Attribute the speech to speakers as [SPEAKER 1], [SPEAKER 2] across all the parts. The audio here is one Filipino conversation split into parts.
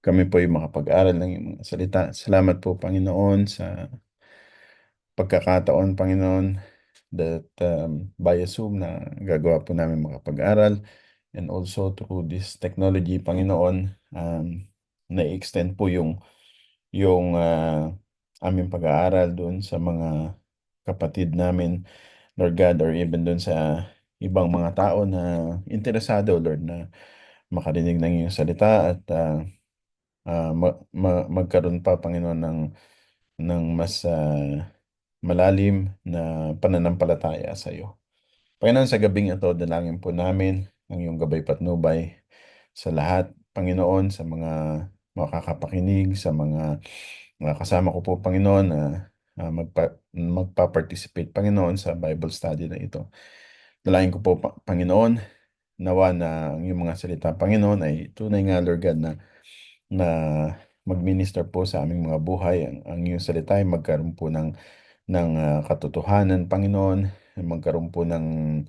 [SPEAKER 1] kami po ay makapag-aral ng iyong mga salita. Salamat po, Panginoon, sa pagkakataon, Panginoon, that via Zoom na gagawa po namin makapag-aral. And also through this technology, Panginoon, na-extend po yung aming pag-aaral doon sa mga kapatid namin, Lord God, or even doon sa ibang mga tao na interesado, Lord, na makarinig ng iyong salita at magkaroon pa, Panginoon, ng mas malalim na pananampalataya sa iyo. Panginoon, sa gabing ito, dalangin po namin ang iyong gabay patnubay sa lahat, Panginoon, sa mga makakapakinig, sa mga kasama ko po, Panginoon, na magpa-participate, Panginoon, sa Bible study na ito. Dalangin ko po, Panginoon, nawa na ang iyong mga salita, Panginoon, ay tunay nga, Lord God, na mag-minister po sa aming mga buhay. Ang iyong salita ay magkaroon po ng katotohanan, Panginoon, magkaroon po ng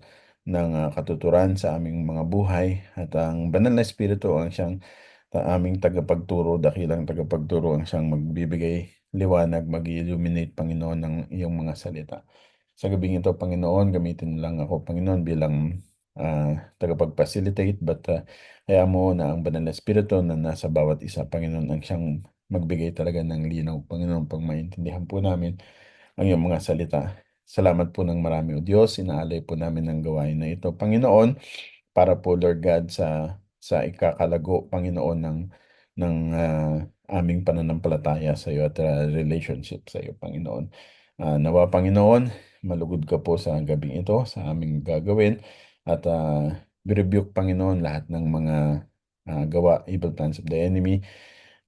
[SPEAKER 1] katuturan sa aming mga buhay at ang banal na Espiritu ang siyang aming tagapagturo, dakilang tagapagturo ang siyang magbibigay liwanag, mag-illuminate, Panginoon, ng iyong mga salita. Sa gabing ito, Panginoon, gamitin lang ako, Panginoon, bilang tagapag-facilitate, but kaya mo na ang banal na Espiritu na nasa bawat isa, Panginoon, ang siyang magbigay talaga ng linaw, Panginoon, pang maintindihan po namin ang iyong mga salita. Salamat po ng marami, O Diyos. Inaalay po namin ang gawain na ito, Panginoon, para po, Lord God, sa ikakalago, Panginoon, ng aming pananampalataya sa iyo at relationship sa iyo, Panginoon. Nawa, Panginoon, malugod ka po sa gabing ito, sa aming gagawin, at rebuke, Panginoon, lahat ng mga gawa, evil plans of the enemy.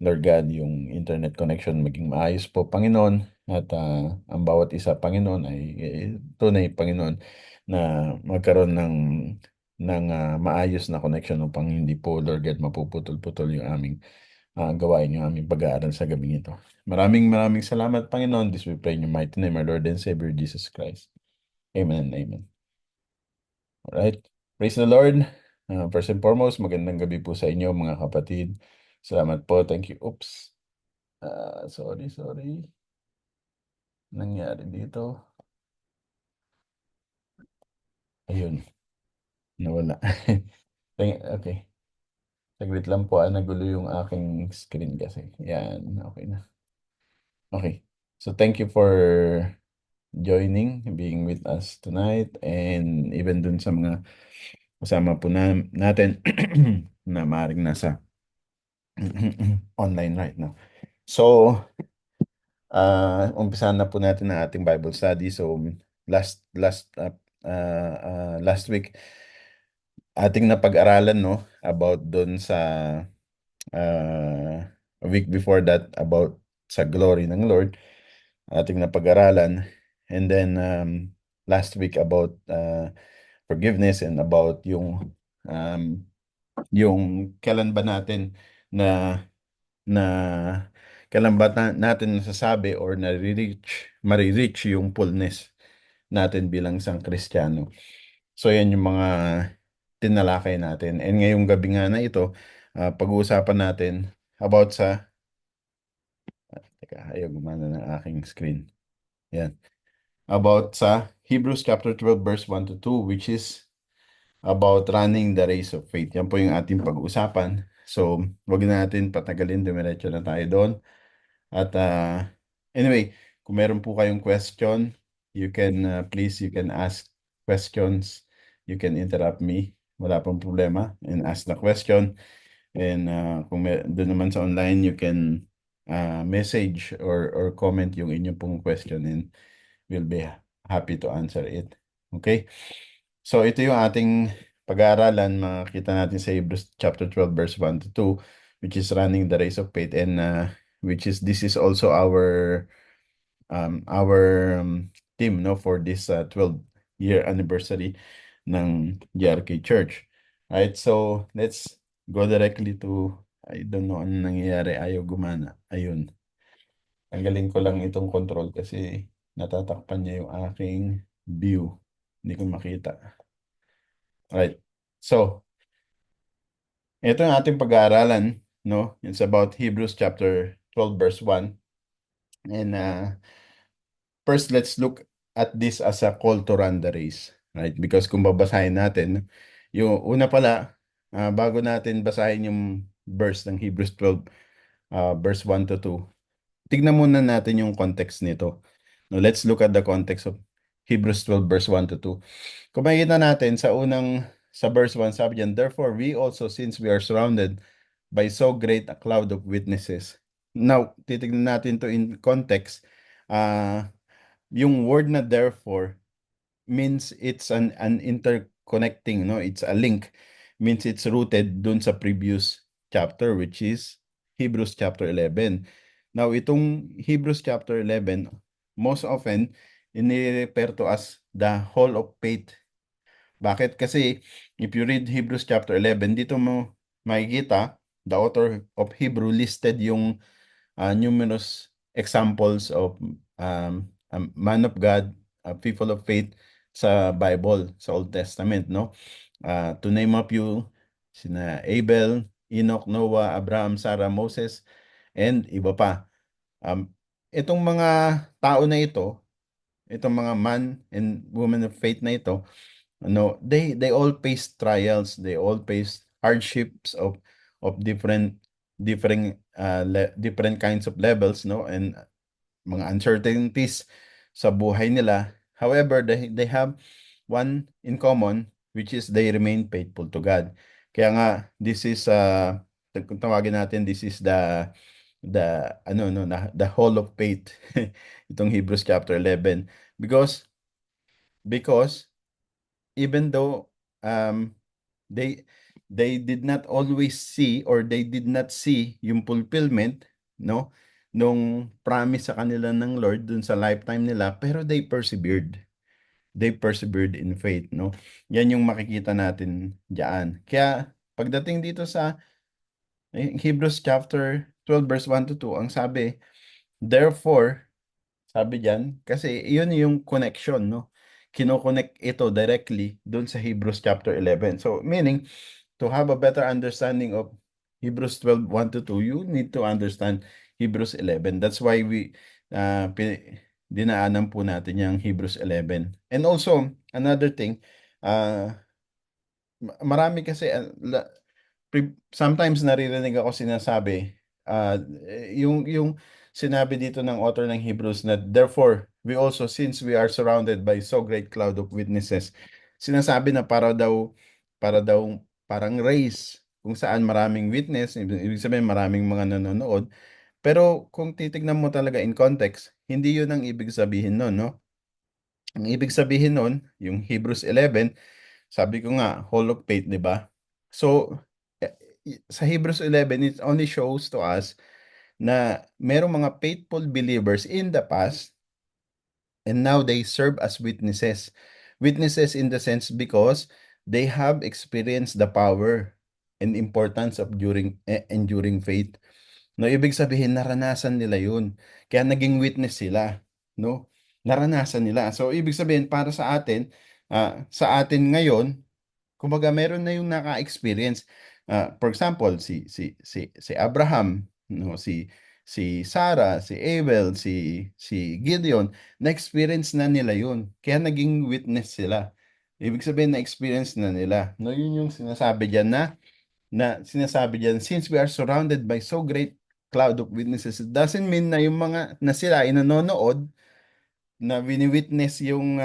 [SPEAKER 1] Lord God, yung internet connection maging maayos po, Panginoon, at ang bawat isa, Panginoon, ay tunay, Panginoon, na magkaroon ng maayos na connection upang hindi po, Lord God, mapuputol-putol yung aming gawain, yung aming pag-aaral sa gabing ito. Maraming maraming salamat, Panginoon. This we pray in your mighty name, our Lord and Savior, Jesus Christ. Amen and amen. Alright. Praise the Lord. First and foremost, magandang gabi po sa inyo, mga kapatid. Salamat po. Thank you. Oops. Sorry. Nangyari dito. Ayun. Nawala. Okay. Saglit lang po. Nagulo yung aking screen kasi. Yan. Okay na. Okay. So thank you for joining, being with us tonight, and even dun sa mga kasama po natin na maaaring nasa online right now. So, umpisahan na po natin ang ating Bible study. So, last week, ating napag-aralan, no, about dun sa a week before that, about sa glory ng Lord, ating napag-aralan. And then, last week about forgiveness and about yung kailan ba natin na na kailan ba natin nasasabi or marireach yung fullness natin bilang isang Kristiyano. So yan yung mga tinalakay natin. And ngayong gabi nga na ito, pag-uusapan natin about teka, ayaw gumana ng aking screen. Yan. About sa Hebrews chapter 12 verse 1 to 2, which is about running the race of faith. Yan po yung ating pag-uusapan. So, wag na natin patagalin, dumiretso na tayo doon. At anyway, kung meron po kayong question, you can ask questions. You can interrupt me. Wala pong problema. And ask the question. And kung doon naman sa online, you can message or comment yung inyong pong question and we'll be happy to answer it. Okay? So ito yung ating pag-aaralan, makita natin sa Hebrews chapter 12 verse 1 to 2, which is running the race of faith, and this is also our team, no, for this 12-year anniversary ng GRK Church. Right, so let's go directly to, I don't know ano nangyayari, ayaw gumana. Ayun. Tanggalin ko lang itong control kasi natatakpan niya yung aking view. Hindi ko makita. Right. So, ito yung ating pag-aaralan. no? It's about Hebrews chapter 12 verse 1. And first, let's look at this as a call to run the race, right? Because kung babasahin natin, yung una pala, bago natin basahin yung verse ng Hebrews 12, verse 1 to 2, tignan muna natin yung context nito. No, let's look at the context of Hebrews 12, verse 1 to 2. Kung makikita natin sa verse 1, sabi diyan, therefore we also, since we are surrounded by so great a cloud of witnesses. Now, titignan natin to in context. Yung word na therefore means it's an interconnecting, no? It's a link. Means it's rooted dun sa previous chapter, which is Hebrews chapter 11. Now, itong Hebrews chapter 11, most often, ini-refer to as the Hall of Faith. Bakit? Kasi if you read Hebrews chapter 11, dito mo makikita the author of Hebrew listed yung numerous examples of a man of God, people of faith sa Bible, sa Old Testament, no? To name a few, sina Abel, Enoch, Noah, Abraham, Sarah, Moses, and iba pa. Itong mga tao na ito, itong mga man and women of faith na ito, they all face trials, they all face hardships of different kinds of levels, no, and mga uncertainties sa buhay nila. However, they have one in common, which is they remain faithful to God. Kaya nga, this is kung tawagin natin, this is the ano no na the hall of faith, itong Hebrews chapter 11, because even though um they they did not always see, or they did not see yung fulfillment, no, nung promise sa kanila ng Lord dun sa lifetime nila, pero they persevered in faith, no. Yan yung makikita natin diyan. Kaya pagdating dito sa Hebrews chapter 12 verse 1 to 2, ang sabi, therefore, sabi diyan, kasi yun yung connection, no? Kino-connect ito directly doon sa Hebrews chapter 11. So, meaning, to have a better understanding of Hebrews 12, 1 to 2, you need to understand Hebrews 11. That's why dinaanan po natin yung Hebrews 11. And also, another thing, uh, marami kasi, sometimes naririnig ako sinasabi, yung sinabi dito ng author ng Hebrews na therefore we also, since we are surrounded by so great cloud of witnesses, sinasabi na para daw parang race kung saan maraming witness, ibig sabihin maraming mga nanonood. Pero kung titignan mo talaga in context, hindi yun ang ibig sabihin nun, no? Ang ibig sabihin nun, yung Hebrews 11, sabi ko nga, Hall of Faith, di ba? So, sa Hebrews 11, it only shows to us na merong mga faithful believers in the past, and now they serve as witnesses. Witnesses in the sense because they have experienced the power and importance of enduring faith. No, ibig sabihin naranasan nila 'yun. Kaya naging witness sila, no? Naranasan nila. So ibig sabihin para sa atin ngayon, kumbaga meron na yung naka-experience. For example, si Abraham, no, si Sarah, si Abel, si Gideon, na-experience na nila yun. Kaya naging witness sila. Ibig sabihin na-experience na nila. No, yun yung sinasabi diyan na since we are surrounded by so great cloud of witnesses, it doesn't mean na yung mga na sila ay nanonood na wini-witness yung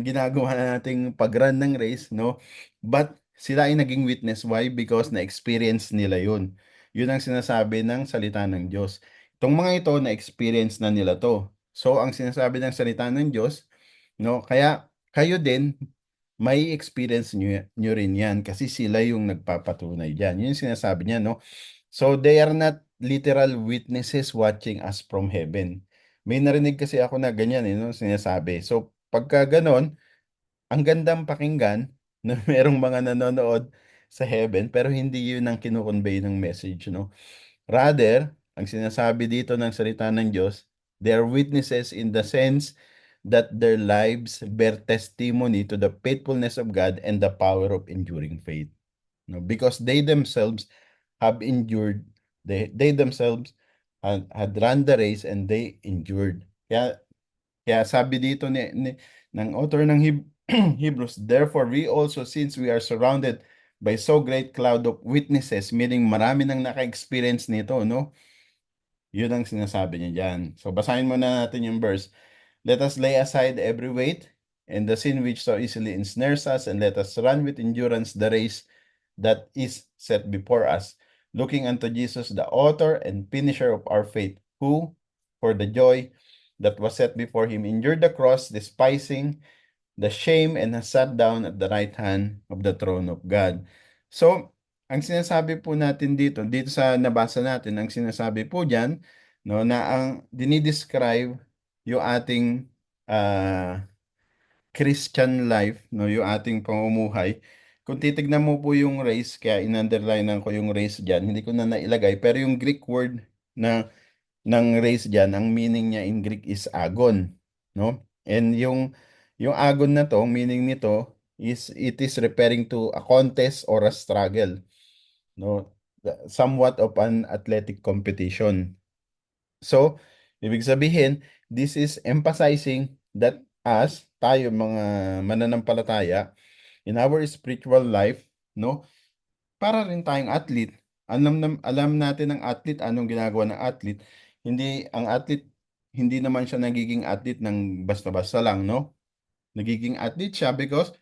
[SPEAKER 1] ginagawa nating pag-run ng race, no? But sila ay naging witness. Why? Because na-experience nila yun. Yun ang sinasabi ng salita ng Diyos. Itong mga ito, na-experience na nila to. So, ang sinasabi ng salita ng Diyos, no? Kaya kayo din, may experience nyo rin yan kasi sila yung nagpapatunay dyan. Yun yung sinasabi niya, no? So, they are not literal witnesses watching us from heaven. May narinig kasi ako na ganyan, no, sinasabi. So, pagka ganon, ang gandang pakinggan na merong mga nanonood sa heaven, pero hindi yun ang kinukonvey ng message, no? Rather, ang sinasabi dito ng salita ng Diyos, they are witnesses in the sense that their lives bear testimony to the faithfulness of God and the power of enduring faith. No? Because they themselves have endured They themselves had run the race and they endured. Kaya sabi dito ng author ng Hebrews, therefore we also, since we are surrounded by so great cloud of witnesses, meaning marami nang naka-experience nito, no? Yun ang sinasabi niya dyan. So basahin muna natin yung verse. Let us lay aside every weight and the sin which so easily ensnares us, and let us run with endurance the race that is set before us, looking unto Jesus, the author and finisher of our faith, who, for the joy that was set before him, endured the cross, despising the shame, and has sat down at the right hand of the throne of God. So, ang sinasabi po natin dito sa nabasa natin, ang sinasabi po diyan, no, na ang dinidescribe yung ating Christian life, no, yung ating pamumuhay. Kung titignan mo po yung race, kaya in-underline ko yung race diyan, hindi ko na nailagay, pero yung Greek word na ng race diyan, ang meaning niya in Greek is agon, no? And yung agon na to, meaning nito is it is referring to a contest or a struggle, no? Somewhat of an athletic competition. So, ibig sabihin, this is emphasizing that tayo mga mananampalataya, in our spiritual life, no? Para rin tayong athlete. Alam natin ng athlete anong ginagawa ng athlete. Ang athlete, hindi naman siya nagiging athlete ng basta-basta lang, no? Nagiging athlete siya because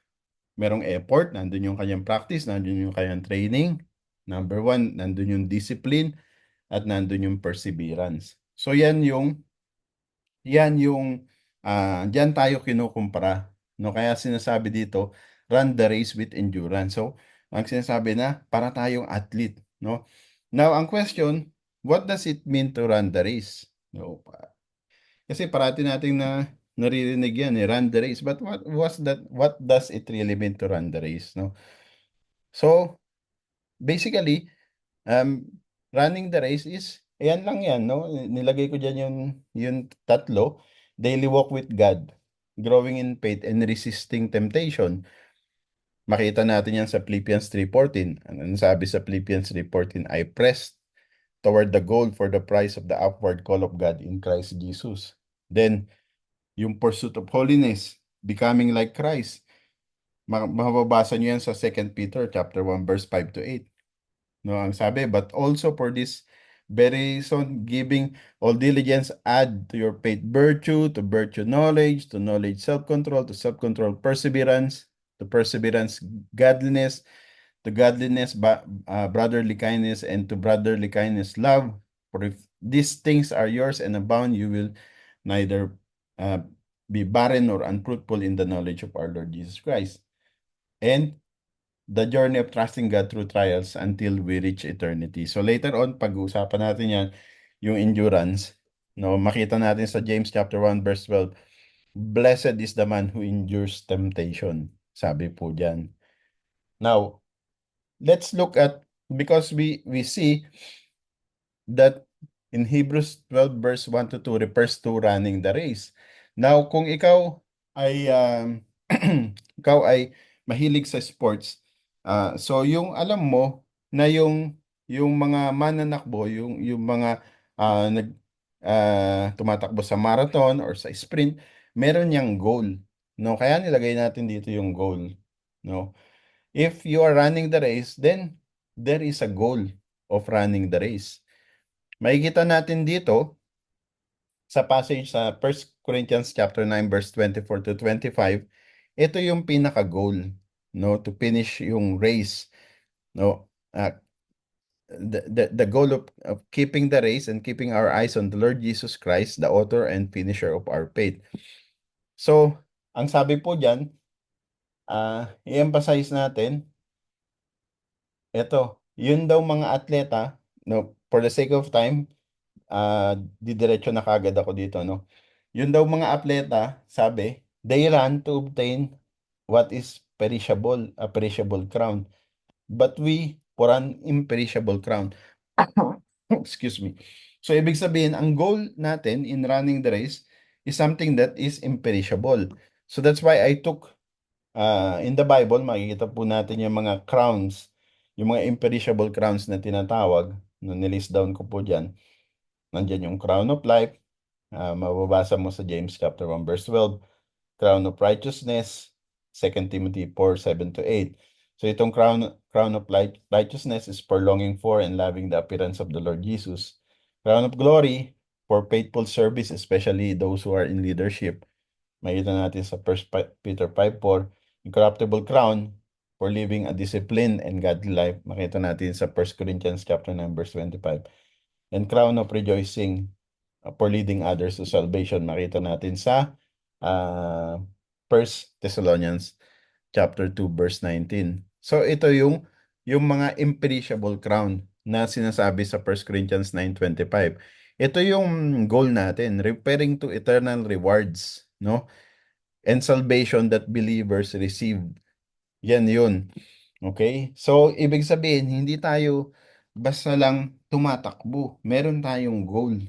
[SPEAKER 1] merong effort, nandun yung kanyang practice, nandun yung kanyang training. Number one, nandun yung discipline at nandun yung perseverance. So diyan tayo kinukumpara. No? Kaya sinasabi dito, run the race with endurance. So, ang sinasabi na, para tayong athlete. No? Now, ang question, what does it mean to run the race? No? Kasi parati nating naririnig yan, run the race. But what does it really mean to run the race? No? So, basically, Um, running the race is, ayan lang yan, no? Nilagay ko dyan yung tatlo. Daily walk with God, growing in faith, and resisting temptation. Makita natin yan sa Philippians 3:14. Ano sabi sa Philippians 3:14? I press toward the goal for the prize of the upward call of God in Christ Jesus. Then, yung pursuit of holiness, becoming like Christ. Mababasa nyo yan sa 2 Peter chapter 1 verse 5 to 8. No, ang sabi, but also for this very reason, giving all diligence, add to your faith virtue, to virtue knowledge, to knowledge self-control, to self-control perseverance, to perseverance godliness, to godliness brotherly kindness, and to brotherly kindness love. For if these things are yours and abound, you will neither be barren or unfruitful in the knowledge of our Lord Jesus Christ. And the journey of trusting God through trials until we reach eternity. So later on, pag-uusapan natin yan, yung endurance. No, makita natin sa James chapter 1 verse 12, blessed is the man who endures temptation. Sabi po diyan. Now, let's look at, because we see that in Hebrews 12 verse 1 to 2 refers to running the race. Now, kung ikaw ay ikaw ay mahilig sa sports, so yung alam mo na yung mga mananakbo, yung mga tumatakbo sa marathon or sa sprint, meron niyang goal, no? Kaya nilagay natin dito yung goal, no? If you are running the race, then there is a goal of running the race. Makikita natin dito sa passage sa 1 Corinthians chapter 9 verse 24 to 25, ito yung pinaka-goal, no, to finish yung race, no. The goal of keeping the race and keeping our eyes on the Lord Jesus Christ, the author and finisher of our faith. So, ang sabi po diyan, i-emphasize natin, ito, yun daw mga atleta, no, for the sake of time, didiretso na kagad ako dito, no? Yun daw mga atleta, sabi, they run to obtain what is perishable, a perishable crown. But we for an imperishable crown. Excuse me. So, ibig sabihin, ang goal natin in running the race is something that is imperishable. So, that's why I took, in the Bible, makikita po natin yung mga crowns, yung mga imperishable crowns na tinatawag. no, nilist down ko po dyan. Nandyan yung crown of life. Mababasa mo sa James chapter 1 verse 12. Crown of righteousness, 2 Timothy 4:7 to 8. So itong crown of righteousness is for longing for and loving the appearance of the Lord Jesus. Crown of glory for faithful service, especially those who are in leadership. Makita natin sa 1 Peter 5:4. Incorruptible crown for living a disciplined and godly life. Makita natin sa 1 Corinthians chapter 9 verse 25. And crown of rejoicing for leading others to salvation. Makita natin sa uh, 1 Thessalonians chapter 2 verse 19. So ito yung mga imperishable crown na sinasabi sa 1 Corinthians 9:25. Ito yung goal natin, referring to eternal rewards, no? And salvation that believers receive. Yan yun. Okay? So, ibig sabihin, hindi tayo basta lang tumatakbo. Meron tayong goal.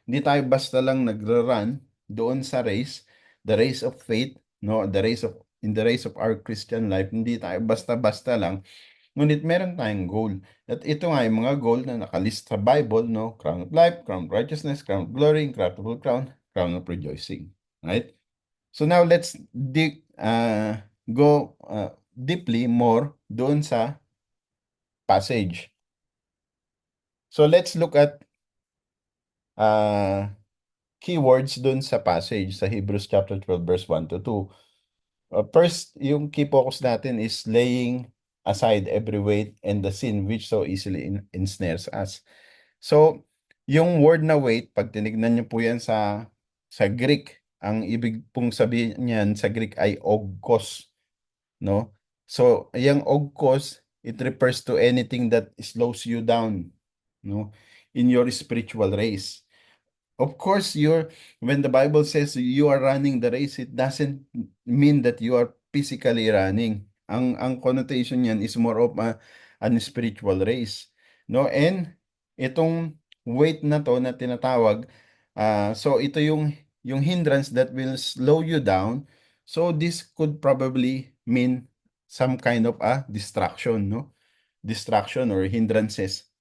[SPEAKER 1] Hindi tayo basta lang nagra-run doon sa race, the race of faith, no, in the race of our Christian life. Hindi tayo basta-basta lang, ngunit meron tayong goal. At ito nga yung mga goal na nakalist sa Bible, no, crown of life, crown of righteousness, crown of glory, incorruptible crown, crown of rejoicing. Right? So now let's go deeply more doon sa passage. So let's look at uh, keywords dun sa passage sa Hebrews chapter 12 verse 1 to 2. First, yung key focus natin is laying aside every weight and the sin which so easily ensnares us. So, yung word na weight, pag tinignan niyo po yan sa Greek, ang ibig pong sabihin niyan sa Greek ay ogkos, no? So, yung ogkos, it refers to anything that slows you down, no, in your spiritual race. Of course, when the Bible says you are running the race, it doesn't mean that you are physically running. Ang connotation niyan is more of an spiritual race. No? And itong weight na to na tinatawag, so ito yung hindrance that will slow you down. So this could probably mean some kind of a distraction, no? Distraction or hindrances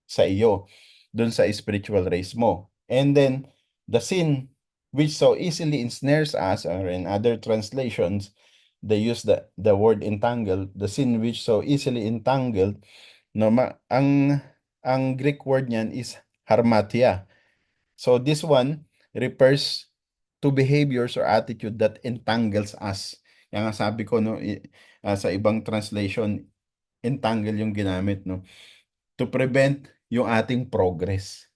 [SPEAKER 1] sa iyo doon sa spiritual race mo. And then, the sin which so easily ensnares us, or in other translations, they use the word entangled, the sin which so easily entangled, no, ang Greek word niyan is harmatia. So this one refers to behaviors or attitude that entangles us. Yang nga sabi ko, no, sa ibang translation, entangle yung ginamit, no, to prevent yung ating progress,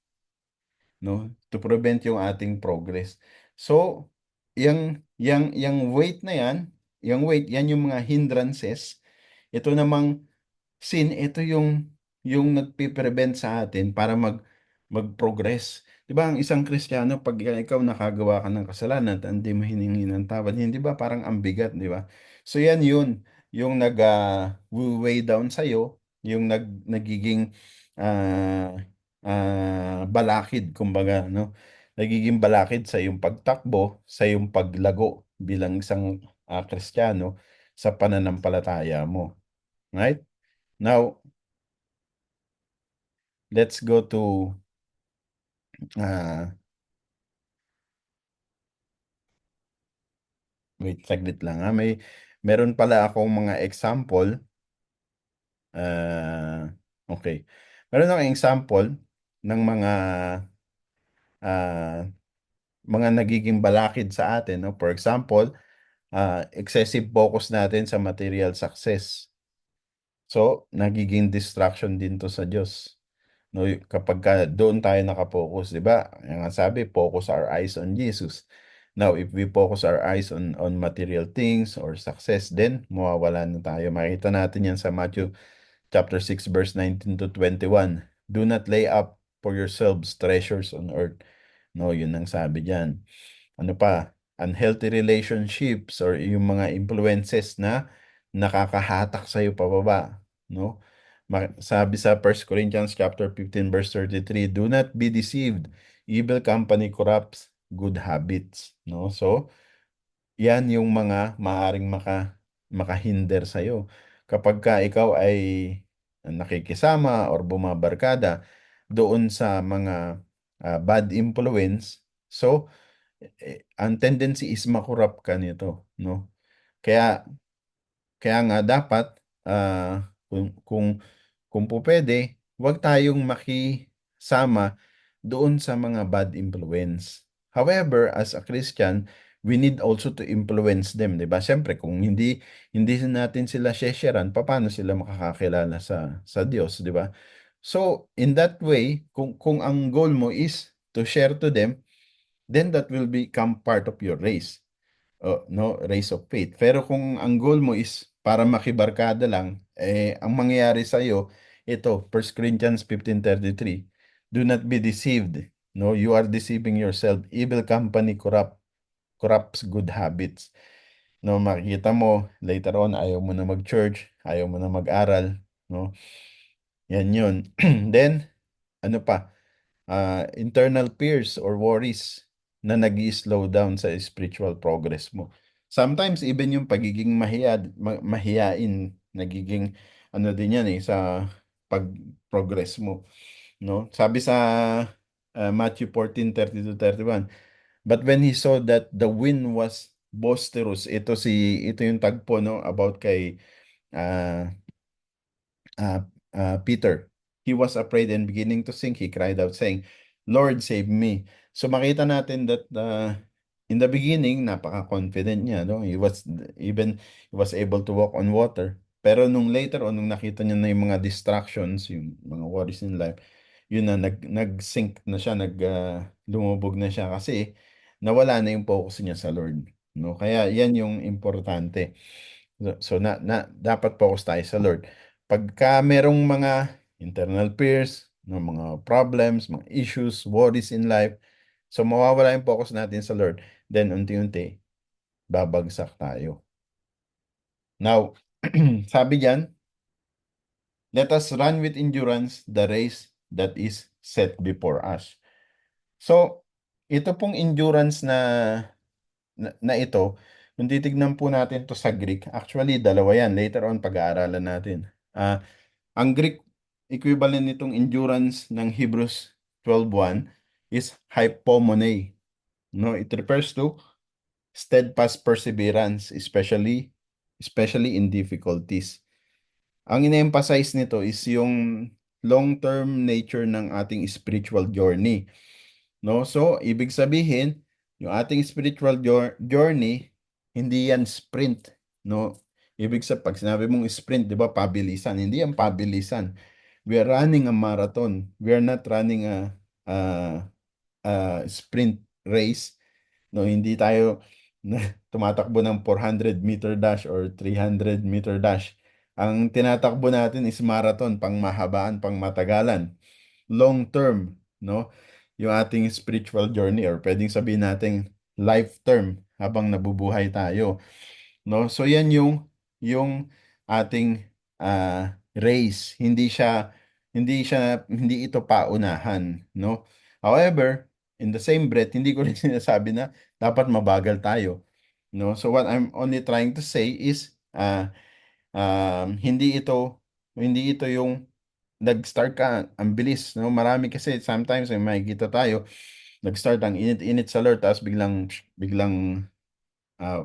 [SPEAKER 1] no? To prevent yung ating progress. So, yung weight na yan, yan yung mga hindrances. Ito namang sin, ito yung nagpiprevent sa atin para mag-progress. Di ba, ang isang Kristiyano, pag ikaw nakagawa ka ng kasalanan at hindi mo hiningi ng tawad, hindi ba parang ambigat, di ba? So yan yung weigh down sa'yo, yung nagiging ah, balakid, kumbaga, no? Nagiging balakid sa yung pagtakbo, sa yung paglago bilang isang Kristiyano sa pananampalataya mo. Right? Now, let's go to uh, wait, saglit lang ha. Meron pala akong mga example. Okay. Meron akong example ng uh, mga nagiging balakid sa atin, no? For example, excessive focus natin sa material success. So, nagiging distraction din to sa Diyos. No, kapag doon tayo nakapokus, di ba? Yung nga sabi, focus our eyes on Jesus. Now, if we focus our eyes on material things or success, then mawawala na tayo. Makita natin yan sa Matthew chapter 6 verse 19 to 21. Do not lay up for yourselves treasures on earth. No, yun ang sabi diyan. Ano pa? Unhealthy relationships or yung mga influences na nakakahatak sa iyo pababa, no? Sabi sa 1 Corinthians chapter 15 verse 33, do not be deceived. Evil company corrupts good habits, no? So, yan yung mga maaring makahinder sa iyo. Kapag ka ikaw ay nakikisama or bumabarkada doon sa mga bad influence. So, ang tendency is makurap ka nito, no? Kaya kaya nga dapat kung po pwede, huwag tayong makisama doon sa mga bad influence. However, as a Christian, we need also to influence them, 'di ba? Siyempre, kung hindi natin sila shesheran, paano sila makakakilala sa Diyos, 'di ba? So, in that way, kung ang goal mo is to share to them, then that will become part of your race. No, race of faith. Pero kung ang goal mo is para makibarkada lang, ang mangyayari sa iyo, ito, 1 Corinthians 15:33, do not be deceived. No, you are deceiving yourself. Evil company corrupts good habits. No, makikita mo later on ayaw mo na mag-church, ayaw mo na mag-aral, no? Yan yun. Then, ano pa? Internal fears or worries na nag-slow down sa spiritual progress mo. Sometimes even yung pagiging mahiyain, nagiging ano din yan sa pag-progress mo, no? Sabi sa Matthew 14:30-31, but when he saw that the wind was boisterous, ito yung tagpo, no, about kay ah, uh, Peter. He was afraid and beginning to sink. He cried out saying, Lord, save me. So makita natin that in the beginning, napaka-confident niya. No? He was able to walk on water. Pero nung later on, nung nakita niya na yung mga distractions, yung mga worries in life, yun na, nag-sink na siya, lumubog na siya kasi nawala na yung focus niya sa Lord. No? Kaya yan yung importante. So dapat focus tayo sa Lord. Pagka merong mga internal fears, no, mga problems, mga issues, worries in life, so mawawala yung focus natin sa Lord, then unti-unti, babagsak tayo. Now, sabi diyan, let us run with endurance the race that is set before us. So, ito pong endurance na ito, kung titignan po natin to sa Greek, actually dalawa yan. Later on, pag-aaralan natin. Ang Greek equivalent nitong endurance ng Hebrews 12:1 is hypomone. No, it refers to steadfast perseverance, especially in difficulties. Ang ine-emphasize nito is yung long-term nature ng ating spiritual journey. No? So, ibig sabihin, yung ating spiritual journey, hindi yan sprint. No? Ibig sabihin, pag sinabi mong sprint, di ba, pabilisan. Hindi yan pabilisan. We are running a marathon. We are not running a, a sprint race. No, hindi tayo tumatakbo ng 400-meter dash or 300-meter dash. Ang tinatakbo natin is marathon, pang mahabaan, pang matagalan, long term, no? Yung ating spiritual journey or pwedeng sabihin natin life term habang nabubuhay tayo, no? So yan yung ating race. Hindi ito paunahan, no? However, in the same breath, hindi ko rin sinasabi na dapat mabagal tayo, no? So what I'm only trying to say is hindi ito yung nag-start ka ang bilis, no? Marami kasi sometimes may makikita tayo nag-start ang init-init sa Lord tapos biglang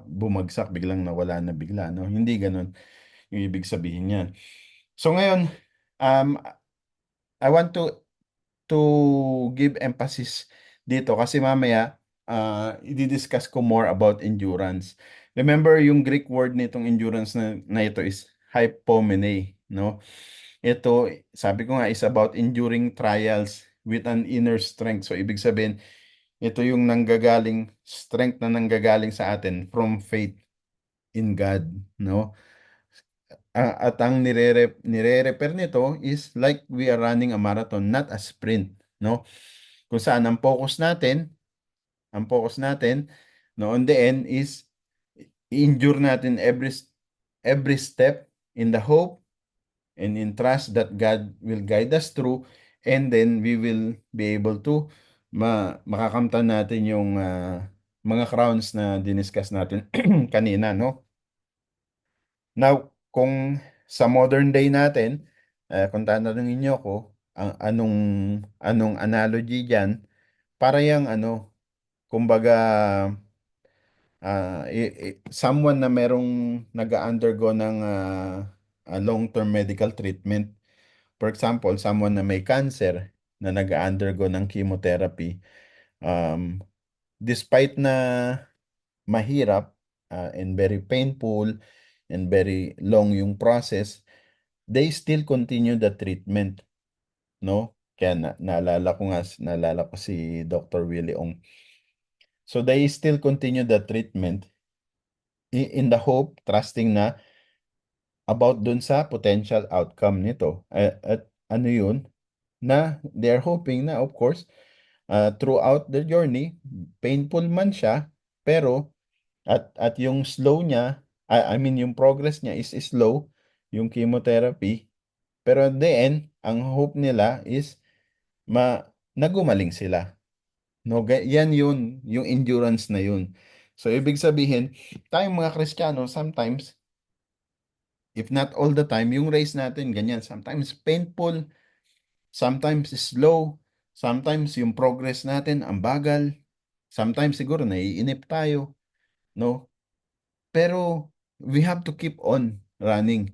[SPEAKER 1] bumagsak, biglang nawala na bigla, no? Hindi ganun yung ibig sabihin niyan. So ngayon, um, I want to give emphasis dito kasi mamaya i-discuss ko more about endurance. Remember yung Greek word nitong endurance na ito is hypomene, no? Ito, sabi ko nga, is about enduring trials with an inner strength. So ibig sabihin, ito yung strength na nanggagaling sa atin from faith in God, no? At ang nire-repair nito is like we are running a marathon, not a sprint, no? Kung saan ang focus natin, no, on the end is i-endure natin every step in the hope and in trust that God will guide us through, and then we will be able to makakamtan natin yung mga crowns na diniscuss natin kanina, no? Now, kung sa modern day natin, kung tatanungin niyo ako, anong anong analogy diyan? Para yang ano, kumbaga someone na merong nag-undergo ng long-term medical treatment. For example, someone na may cancer na nag-undergo ng chemotherapy, um, despite na mahirap and very painful and very long yung process, they still continue the treatment, no? Kaya naalala ko si Dr. Willie Ong. So they still continue the treatment in the hope, trusting na about dun sa potential outcome nito. At ano yun? Na they're hoping na, of course, throughout the journey, painful man siya, pero at yung slow niya, I mean yung progress niya is slow, yung chemotherapy, pero at the end, ang hope nila is nagumaling sila. No, yan yun, yung endurance na yun. So, ibig sabihin, tayong mga Kristiyano, sometimes, if not all the time, yung race natin, ganyan. Sometimes painful, sometimes slow, sometimes yung progress natin, ang bagal. Sometimes siguro naiinip tayo, no? Pero we have to keep on running.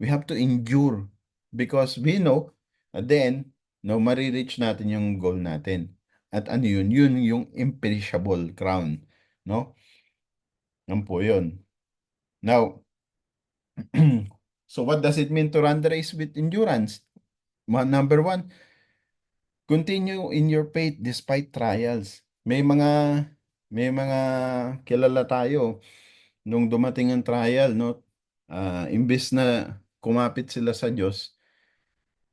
[SPEAKER 1] We have to endure because we know at the end, no, marireach natin yung goal natin. At ano yun? Yun yung imperishable crown, no? Yan po yun. Now, so what does it mean to run the race with endurance? Number one, continue in your faith despite trials. May mga kilala tayo nung dumating ang trial, no? Imbes na kumapit sila sa Diyos,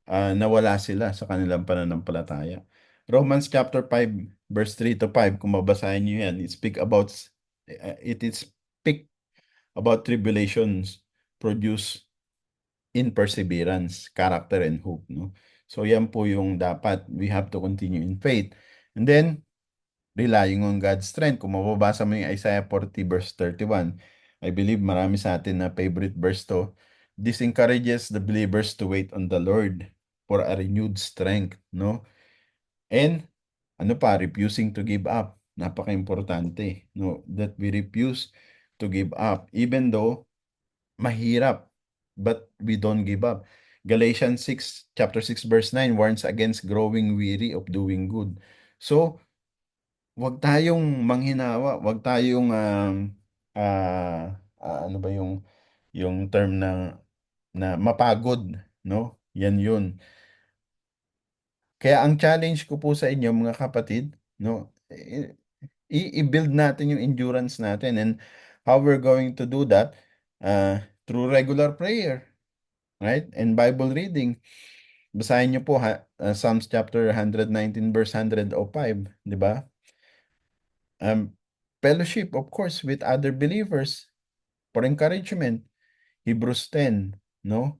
[SPEAKER 1] nawala sila sa kanilang pananampalataya. Romans chapter 5 verse 3 to 5, kung mabasahin niyo yan, it is speak about tribulations produce in perseverance, character, and hope, no? So yan po yung dapat. We have to continue in faith. And then, relying on God's strength. Kung mababasa mo yung Isaiah 40 verse 31, I believe marami sa atin na favorite verse to. This encourages the believers to wait on the Lord for a renewed strength, no? And ano pa, refusing to give up. Napaka-importante, no? That we refuse to give up even though mahirap, but we don't give up. Galatians 6, chapter 6, verse 9 warns against growing weary of doing good. So, wag tayong manghinawa, wag tayong ano ba yung term na mapagod, no? Yan yun. Kaya ang challenge ko po sa inyo mga kapatid, no? I-build natin yung endurance natin, and how we're going to do that through regular prayer, right? And Bible reading. Basahin niyo po Psalms chapter 119 verse 105, di ba? Um, Fellowship, of course, with other believers for encouragement. Hebrews 10, no?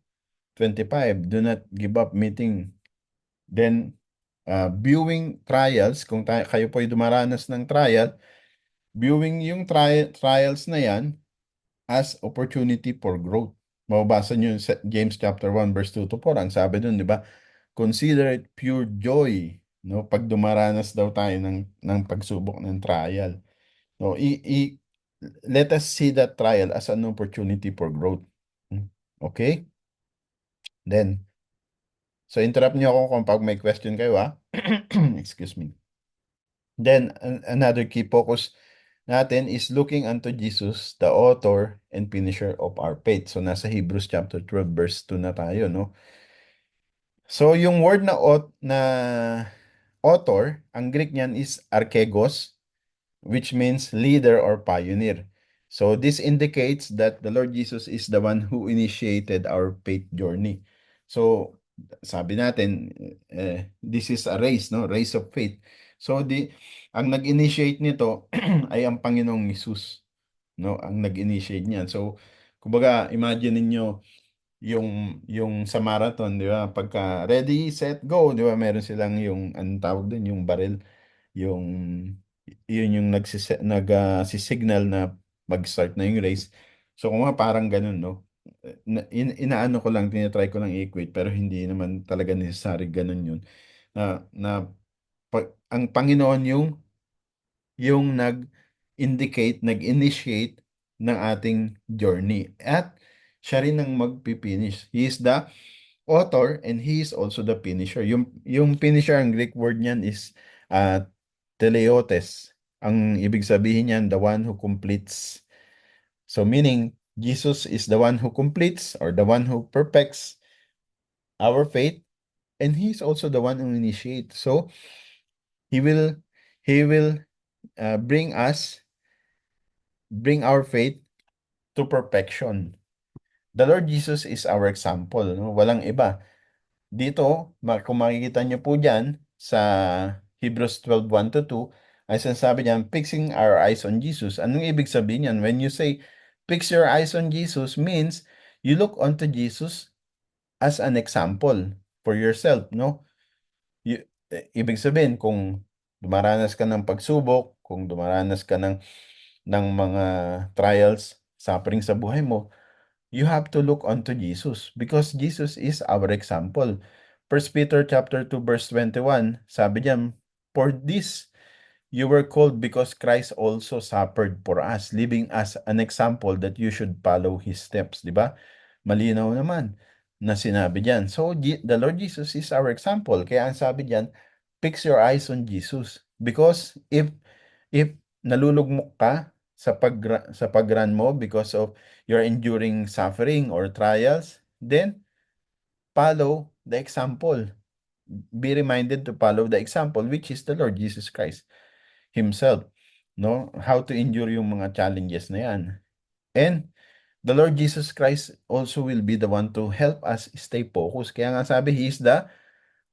[SPEAKER 1] 25, do not give up meeting. Then, viewing trials, kung kayo po ay dumaranas ng trial, viewing yung trials na yan as opportunity for growth. Mababasa niyo sa James chapter 1 verse 2 to 4. Ang sabi dun, di ba? Consider it pure joy, no? Pag dumaranas daw tayo ng pagsubok ng trial. No, let us see that trial as an opportunity for growth. Okay? Then, so interrupt niyo ako kung pag may question kayo, ha? Excuse me. Then, another key focus natin is looking unto Jesus, the author and finisher of our faith. So, nasa Hebrews chapter 12, verse 2 na tayo, no? So, yung word na author, ang Greek niyan is archegos, which means leader or pioneer. So this indicates that the Lord Jesus is the one who initiated our faith journey. So sabi natin, this is a race, no? Race of faith. So ang nag-initiate nito ay ang Panginoong Hesus, no? Ang nag-initiate niyan. So kumbaga, imagine niyo yung sa marathon, di ba? Pagka ready, set, go, di ba? Meron silang yung anong tawag din, yung barrel, yung yun yung signal na mag-start na yung race. So kung nga parang ganun, no? inaano ko lang, tinatry ko lang i-equate, pero hindi naman talaga necessary ganun yun. Na ang Panginoon yung nag-indicate, nag-initiate ng ating journey. At siya rin ang magpipinish. He is the author and he is also the finisher. Yung finisher, ang Greek word niyan is uh, teleotes. Ang ibig sabihin niyan, the one who completes. So meaning, Jesus is the one who completes or the one who perfects our faith, and he is also the one who initiates. So he will he will bring our faith to perfection. The Lord Jesus is our example, no? Walang iba. Dito, kung makikita niyo po diyan sa Hebrews 12:1 to 2, ay sinasabi niyan, fixing our eyes on Jesus. Anong ibig sabihin niyan? When you say, fix your eyes on Jesus, means you look onto Jesus as an example for yourself, no? Ibig sabihin, kung dumaranas ka ng pagsubok, kung dumaranas ka ng mga trials, suffering sa buhay mo, you have to look unto Jesus because Jesus is our example. First Peter chapter 2 verse 21, sabi diyan, for this you were called because Christ also suffered for us, leaving us an example that you should follow His steps. Di ba? Malinaw naman na sinabi diyan. So, the Lord Jesus is our example. Kaya ang sabi diyan, fix your eyes on Jesus. Because if nalulugmok ka sa pag-run mo because of you're enduring suffering or trials, then follow the example. Be reminded to follow the example, which is the Lord Jesus Christ Himself. No? How to endure yung mga challenges na yan. And the Lord Jesus Christ also will be the one to help us stay focused. Kaya nga sabi, He is the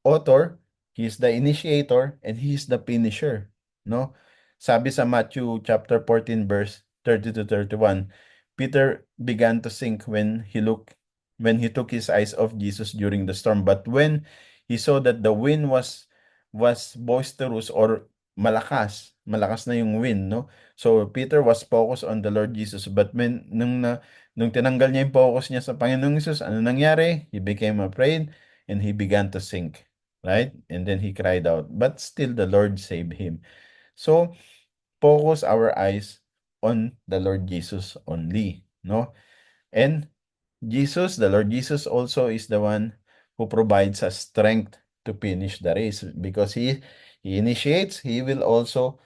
[SPEAKER 1] author, He is the initiator, and He is the finisher. No? Sabi sa Matthew chapter 14 verse 30 to 31, Peter began to sink when he took his eyes off Jesus during the storm. But when he saw that the wind was boisterous or malakas na yung wind, no? So Peter was focused on the Lord Jesus. But nung tinanggal niya yung focus niya sa Panginoong Jesus, ano nangyari? He became afraid and he began to sink. Right? And then he cried out. But still the Lord saved him. So, focus our eyes on the Lord Jesus only. No? And the Lord Jesus also is the one who provides us strength to finish the race because he initiates, he will also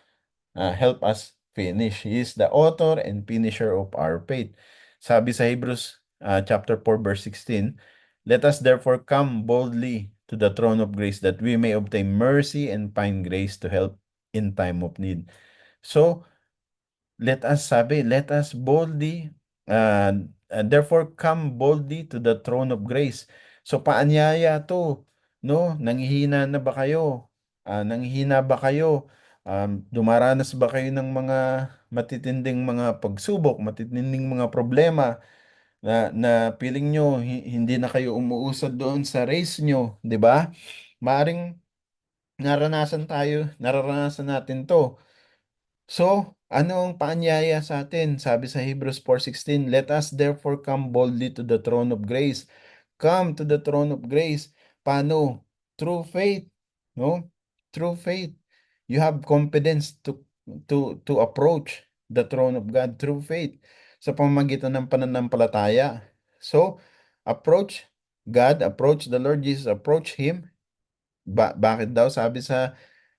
[SPEAKER 1] help us finish. He is the author and finisher of our faith. Sabi sa Hebrews chapter 4 verse 16, let us therefore come boldly to the throne of grace that we may obtain mercy and find grace to help in time of need. So, let us boldly, therefore come boldly to the throne of grace. So, paanyaya to, no? Nanghihina na ba kayo? Nanghihina ba kayo? Dumaranas ba kayo ng mga matitinding mga pagsubok, matitinding mga problema na feeling nyo hindi na kayo umuusad doon sa race nyo, di ba? Maaring nararanasan natin to. So, ano ang paanyaya sa atin? Sabi sa Hebrews 4:16, let us therefore come boldly to the throne of grace. Come to the throne of grace. Paano? Through faith, no? Through faith. You have confidence to approach the throne of God through faith sa pamamagitan ng pananampalataya. So, approach God, approach the Lord Jesus, approach Him. Bakit daw? Sabi sa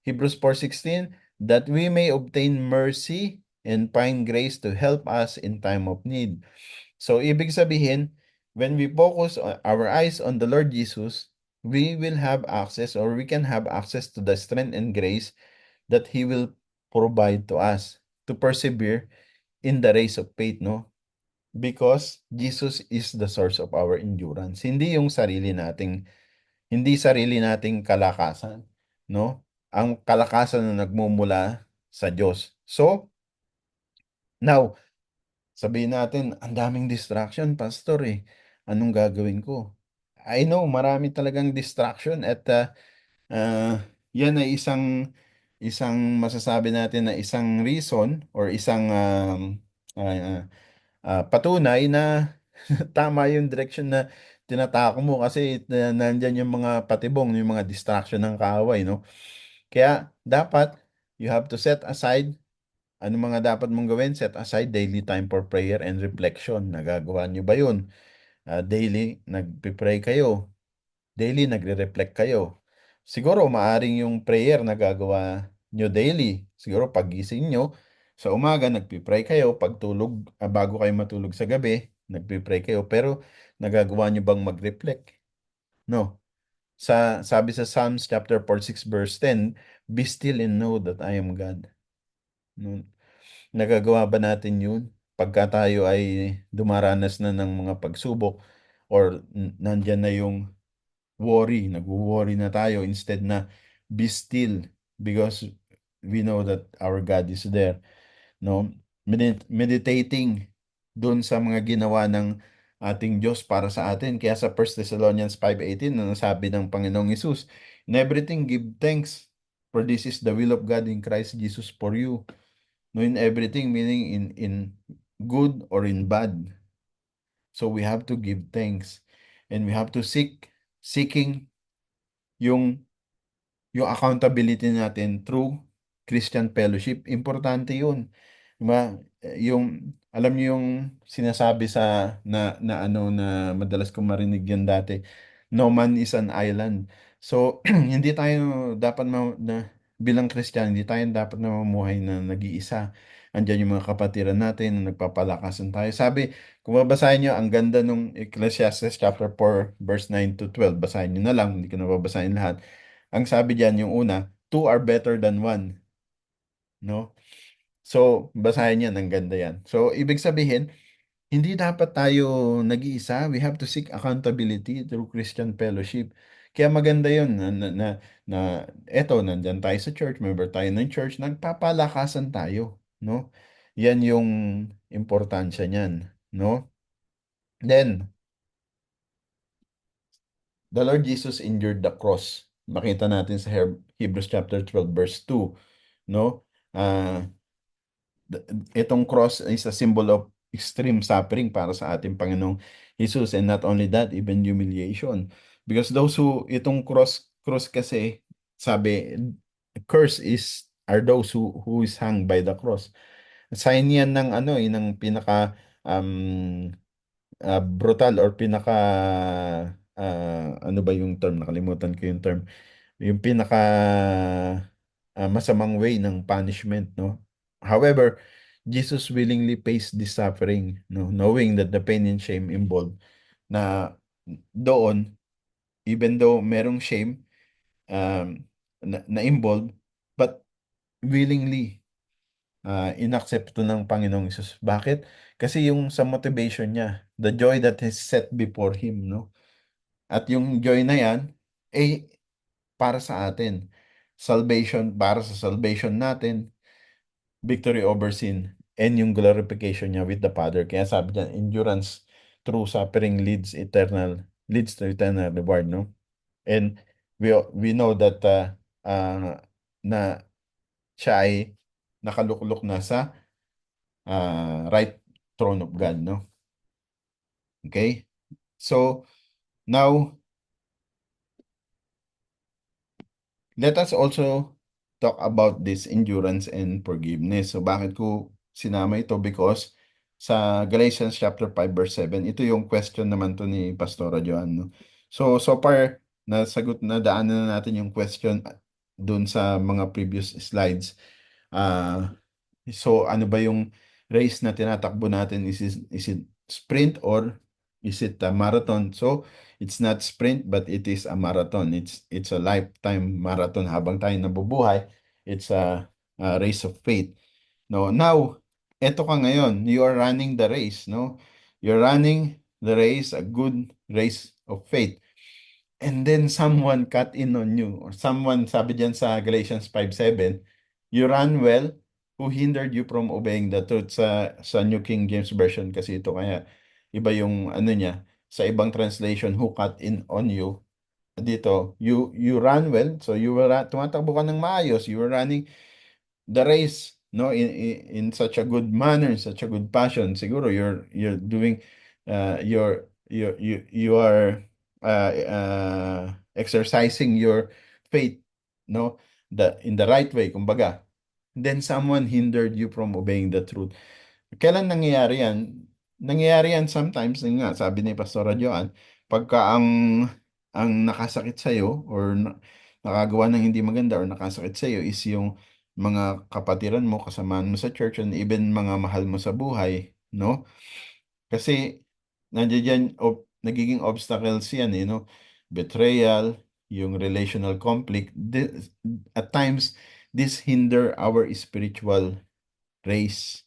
[SPEAKER 1] Hebrews 4:16, that we may obtain mercy and find grace to help us in time of need. So, ibig sabihin, when we focus our eyes on the Lord Jesus, we will have access or we can have access to the strength and grace that He will provide to us to persevere in the race of faith, no? Because Jesus is the source of our endurance. Hindi sarili nating kalakasan, no? Ang kalakasan na nagmumula sa Diyos. So, now, sabihin natin, ang daming distraction, Pastor, eh. Anong gagawin ko? I know, marami talagang distraction at yan ay isang masasabi natin na isang reason or isang patunay na Tama yung direction na tinatako mo kasi nandyan yung mga patibong, yung mga distraction ng kaaway, no? Kaya dapat you have to set aside ano mga dapat mong gawin. Set aside daily time for prayer and reflection. Nagagawa niyo ba yun? Daily, nagpe-pray kayo. Daily, nagre-reflect kayo. Siguro, maaring yung prayer na gagawa nyo daily. Siguro, pagising nyo, sa umaga, nagpe-pray kayo. Pagtulog, bago kayo matulog sa gabi, nagpe-pray kayo. Pero, nagagawa nyo bang mag-reflect? No. Sabi sa Psalms chapter 46 verse 10, "Be still and know that I am God." No? Nagagawa ba natin yun? Pagka tayo ay dumaranas na ng mga pagsubok or nandyan na yung nagwo-worry na tayo instead na be still because we know that our God is there, no? Meditating doon sa mga ginawa ng ating Diyos para sa atin. Kaya sa 1 Thessalonians 5:18 na nasabi ng Panginoong Hesus, "In everything give thanks, for this is the will of God in Christ Jesus for you." No, in everything meaning in good or in bad. So we have to give thanks and we have to seeking yung yung accountability natin through Christian fellowship. Importante yun. Diba? Yung, alam niyo yung sinasabi na ano na madalas kong marinig yan dati, no man is an island. So, hindi tayo dapat bilang Christian, hindi tayo dapat na mamuhay na nag-iisa. Andiyan yung mga kapatiran natin na nagpapalakasan tayo. Sabi, kung babasahin nyo, ang ganda nung Ecclesiastes chapter 4, verse 9 to 12. Basahin nyo na lang, hindi ko na babasahin lahat. Ang sabi diyan, yung una, two are better than one. No? So, basahin yan, ang ganda yan. So, ibig sabihin, hindi dapat tayo nag-iisa. We have to seek accountability through Christian fellowship. Kaya maganda yun na eto, nandyan tayo sa church, member tayo ng church, nagpapalakasan tayo. No? Yan yung importansya niyan. No? Then, the Lord Jesus endured the cross. Makita natin sa Hebrews chapter 12 verse 2, no? Ah, itong cross is a symbol of extreme suffering para sa ating Panginoong Jesus, and not only that, even humiliation. Because itong cross kasi, sabi, curse are those who is hung by the cross. Sign yan ng ng pinaka um, brutal or pinaka ano ba yung term? Nakalimutan ko yung term. Yung pinaka masamang way ng punishment, no? However, Jesus willingly faced this suffering, no, knowing that the pain and shame involved na doon, even though merong shame na involved, but willingly inaccepto ng Panginoong Hesus. Bakit? Kasi yung sa motivation niya, the joy that is set before him, no? At yung joy na yan, eh, para sa atin. Para sa salvation natin, victory over sin, and yung glorification niya with the Father. Kaya sabi niya, endurance through suffering leads to eternal reward, no? And we know that na siya ay nakaluklok na sa right throne of God, no? Okay? So, now, let us also talk about this endurance and forgiveness. So bakit ko sinama ito? Because sa Galatians chapter 5 verse 7, ito yung question naman to ni Pastora Joan. No? So far, nadaanan na natin yung question dun sa mga previous slides. Ah, so ano ba yung race na tinatakbo natin? Is it sprint or is it a marathon? So it's not sprint but it is a marathon. It's a lifetime marathon habang tayo nabubuhay. It's a race of faith. No, now eto ka ngayon. You are running the race, no? You're running the race, a good race of faith. And then someone cut in on you. Or someone, sabi diyan sa Galatians 5:7, you run well, who hindered you from obeying the truth. Sa New King James Version kasi ito, kaya iba yung ano niya. Sa ibang translation, who cut in on you. Dito, you run well, so tumatakbo ka ng maayos, you were running the race, no, in such a good manner, in such a good passion. Siguro you're doing you are exercising your faith, no, in the right way, kumbaga, then someone hindered you from obeying the truth. Kailan nangyayari yan? Nangyayari yan sometimes, yun nga, sabi ni Pastor Joan, pagka ang nakasakit sa'yo or nakagawa ng hindi maganda or nakasakit sa'yo is yung mga kapatiran mo, kasamaan mo sa church, and even mga mahal mo sa buhay, no? Kasi nandiyan yan, nagiging obstacles yan, no? Betrayal, yung relational conflict. At times, this hinder our spiritual race.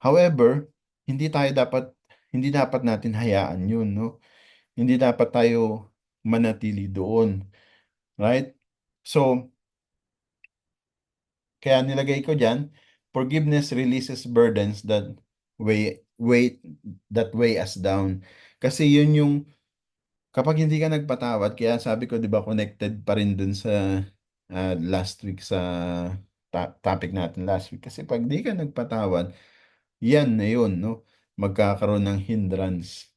[SPEAKER 1] However, hindi tayo dapat hindi dapat natin hayaan 'yun, no? Hindi dapat tayo manatili doon, right? So, kaya nilagay ko diyan, forgiveness releases burdens that weigh us down. Kasi 'yun yung kapag hindi ka nagpatawad, kaya sabi ko 'di ba connected pa rin dun sa last week sa topic natin last week. Kasi pag di ka nagpatawad, yan na yun, no? Magkakaroon ng hindrance.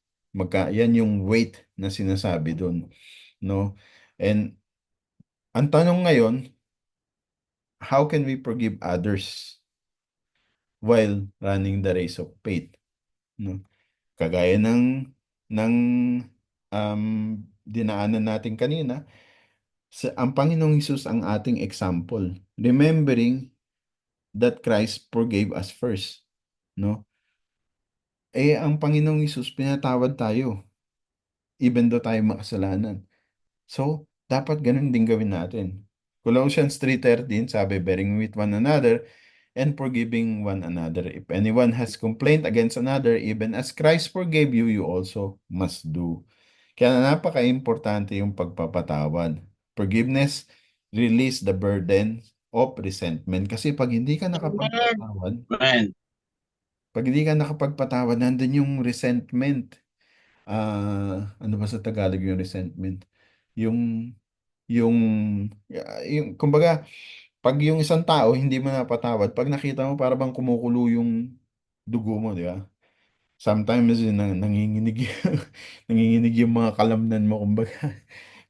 [SPEAKER 1] Yan yung weight na sinasabi doon, no? And ang tanong ngayon, how can we forgive others while running the race of faith, no? Kagaya ng um, dinaanan natin kanina, ang Panginoong Hesus ang ating example. Remembering that Christ forgave us first, no? Ang Panginoong Hesus pinatawad tayo even though tayo makasalanan. So, dapat ganun din gawin natin. Colossians 3:13 sabi, bearing with one another and forgiving one another. If anyone has complained against another, even as Christ forgave you, you also must do. Kaya napaka-importante yung pagpapatawad. Forgiveness release the burden of resentment. Kasi pag hindi ka
[SPEAKER 2] Amen.
[SPEAKER 1] nakapagpatawad,
[SPEAKER 2] Amen.
[SPEAKER 1] nandun yung resentment. Ano ba sa Tagalog yung resentment? Yung yung kumbaga pag yung isang tao hindi mo napatawad, pag nakita mo para bang kumukulo yung dugo mo, di ba? Sometimes yun, nanginginig nanginginig yung mga kalamnan mo, kumbaga.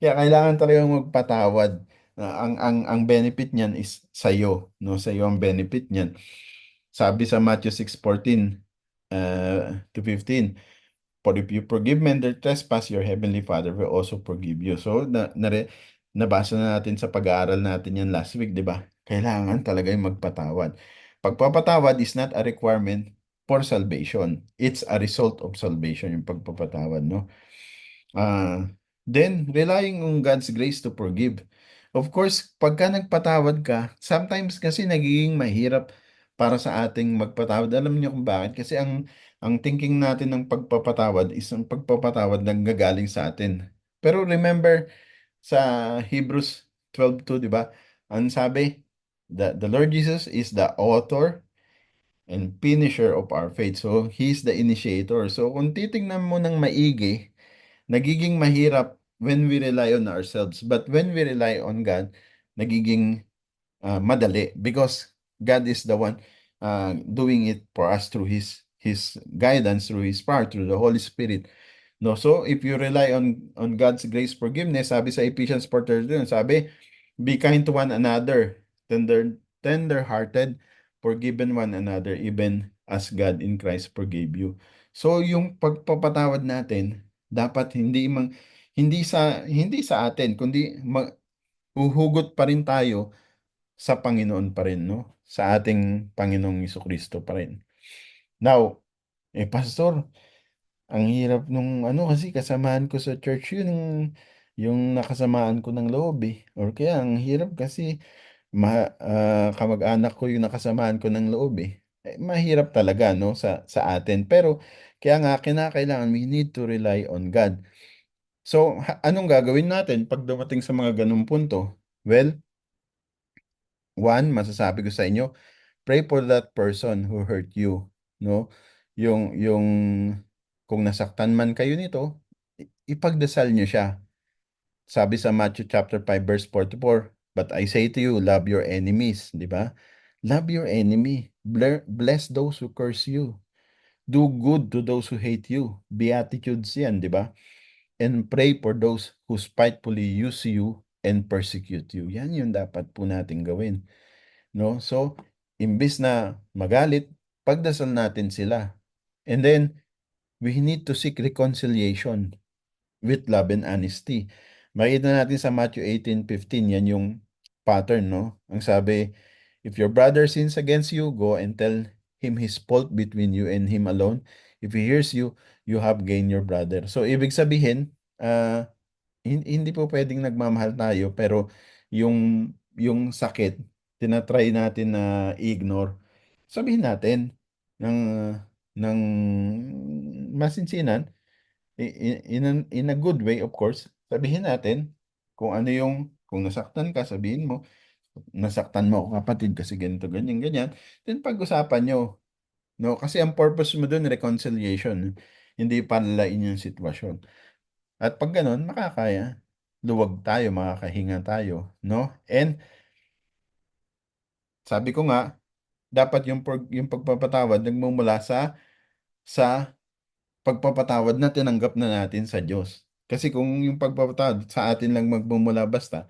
[SPEAKER 1] Kaya kailangan talagang magpatawad. Ang benefit niyan is sa'yo, no? Sa'yo ang benefit niyan. Sabi sa Matthew 6:14 to 15, for if you forgive men their trespass, your heavenly Father will also forgive you. So, nabasa na natin sa pag-aaral natin yan last week, di ba? Kailangan talaga yung magpatawad. Pagpapatawad is not a requirement for salvation. It's a result of salvation, yung pagpapatawad, no? Then, relying on God's grace to forgive. Of course, pagka nagpatawad ka, sometimes kasi nagiging mahirap para sa ating magpatawad. Alam niyo kung bakit? Kasi ang thinking natin ng pagpapatawad is ang pagpapatawad na gagaling sa atin. Pero remember sa Hebrews 12:2, di ba? Ang sabi, the Lord Jesus is the author and finisher of our faith. So, He's the initiator. So, kung titingnan mo ng maigi, nagiging mahirap when we rely on ourselves. But when we rely on God, nagiging madali because God is the one doing it for us through His guidance, through His power, through the Holy Spirit. No, so if you rely on God's grace forgiveness, sabi sa Ephesians 4:13, sabi, be kind to one another, tender-hearted, forgiven one another, even as God in Christ forgave you. So yung pagpapatawad natin, dapat hindi sa atin, kundi huhugot pa rin tayo sa Panginoon pa rin, no? Sa ating Panginoong Kristo pa rin. Now, Pastor, ang hirap nung ano kasi kasamahan ko sa church yun, yung nakasamaan ko ng loob eh. Or kaya ang hirap kasi kamag-anak ko yung nakasamaan ko ng loob eh. Mahirap talaga no sa atin. Pero kaya nga kinakailangan we need to rely on God. So anong gagawin natin pag dumating sa mga ganung punto? Well, one, masasabi ko sa inyo, pray for that person who hurt you, no? Yung kung nasaktan man kayo nito, ipagdasal niyo siya. Sabi sa Matthew chapter 5 verse 44, but I say to you, love your enemies, di ba? Love your enemy. Bless those who curse you. Do good to those who hate you. Beatitudes yan, di ba? And pray for those who spitefully use you and persecute you. Yan yung dapat po natin gawin. No? So, imbis na magalit, pagdasal natin sila. And then, we need to seek reconciliation with love and honesty. Makita natin sa Matthew 18:15, yan yung pattern, no? Ang sabi, if your brother sins against you, go and tell him his fault between you and him alone. If he hears you, you have gained your brother. So, ibig sabihin, hindi po pwedeng nagmamahal tayo, pero yung sakit, tinatry natin na ignore. Sabihin natin ng, ng masinsinan, in a good way, of course, sabihin natin kung ano kung nasaktan ka, sabihin mo, nasaktan mo ako kapatid kasi ganito, ganyan, ganyan. Then pag-usapan nyo, no? Kasi ang purpose mo dun, reconciliation, hindi panlain yung sitwasyon. At pag ganun, makakaya, luwag tayo, makakahinga tayo, no? And sabi ko nga, dapat yung pagpapatawad nagmumula sa pagpapatawad na tinanggap na natin sa Diyos. Kasi kung yung pagpapatawad sa atin lang magmumula basta,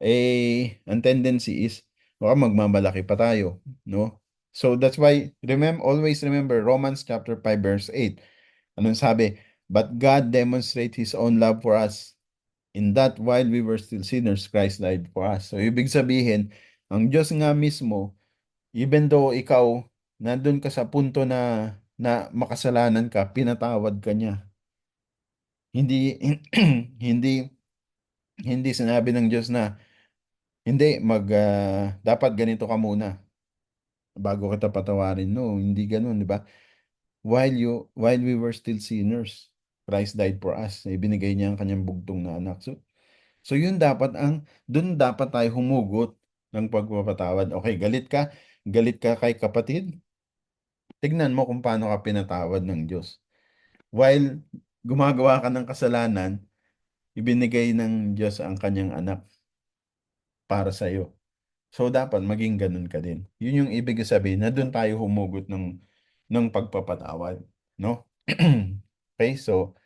[SPEAKER 1] ang tendency is baka magmamalaki pa tayo, no? So that's why always remember Romans chapter 5 verse 8. Anong sabi? But God demonstrates His own love for us in that while we were still sinners, Christ died for us. So ibig sabihin, ang Diyos nga mismo, even though ikaw nandun ka sa punto na makasalanan ka, pinatawad ka niya. Hindi hindi hindi sinabi ng Diyos na hindi dapat ganito ka muna bago kita patawarin. No, hindi ganoon, di ba? While we were still sinners, Christ died for us. Ibinigay niya ang kanyang bugtong na anak. So yun doon dapat tayo humugot ng pagpapatawad. Okay, galit ka kay kapatid, tignan mo kung paano ka pinatawad ng Diyos. While gumagawa ka ng kasalanan, ibinigay ng Diyos ang kanyang anak para sa iyo. So dapat maging ganun ka din. Yun yung ibig sabihin na doon tayo humugot ng pagpapatawad, no? Okay, so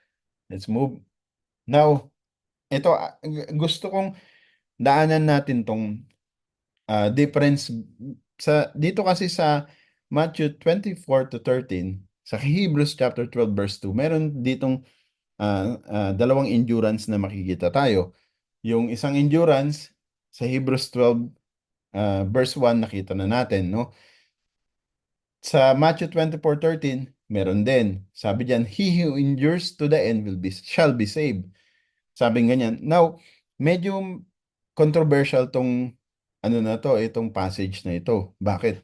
[SPEAKER 1] let's move. Now, ito gusto kong daanan natin tong difference dito kasi sa Matthew 24-13, sa Hebrews chapter 12 verse 2, meron ditong dalawang endurance na makikita tayo. Yung isang endurance sa Hebrews 12 verse 1 nakita na natin, no? Sa Matthew 24:13, meron din. Sabi diyan, he who endures to the end shall be saved. Sabi ganyan. Now, medyo controversial tong ano na to, itong passage na ito. Bakit?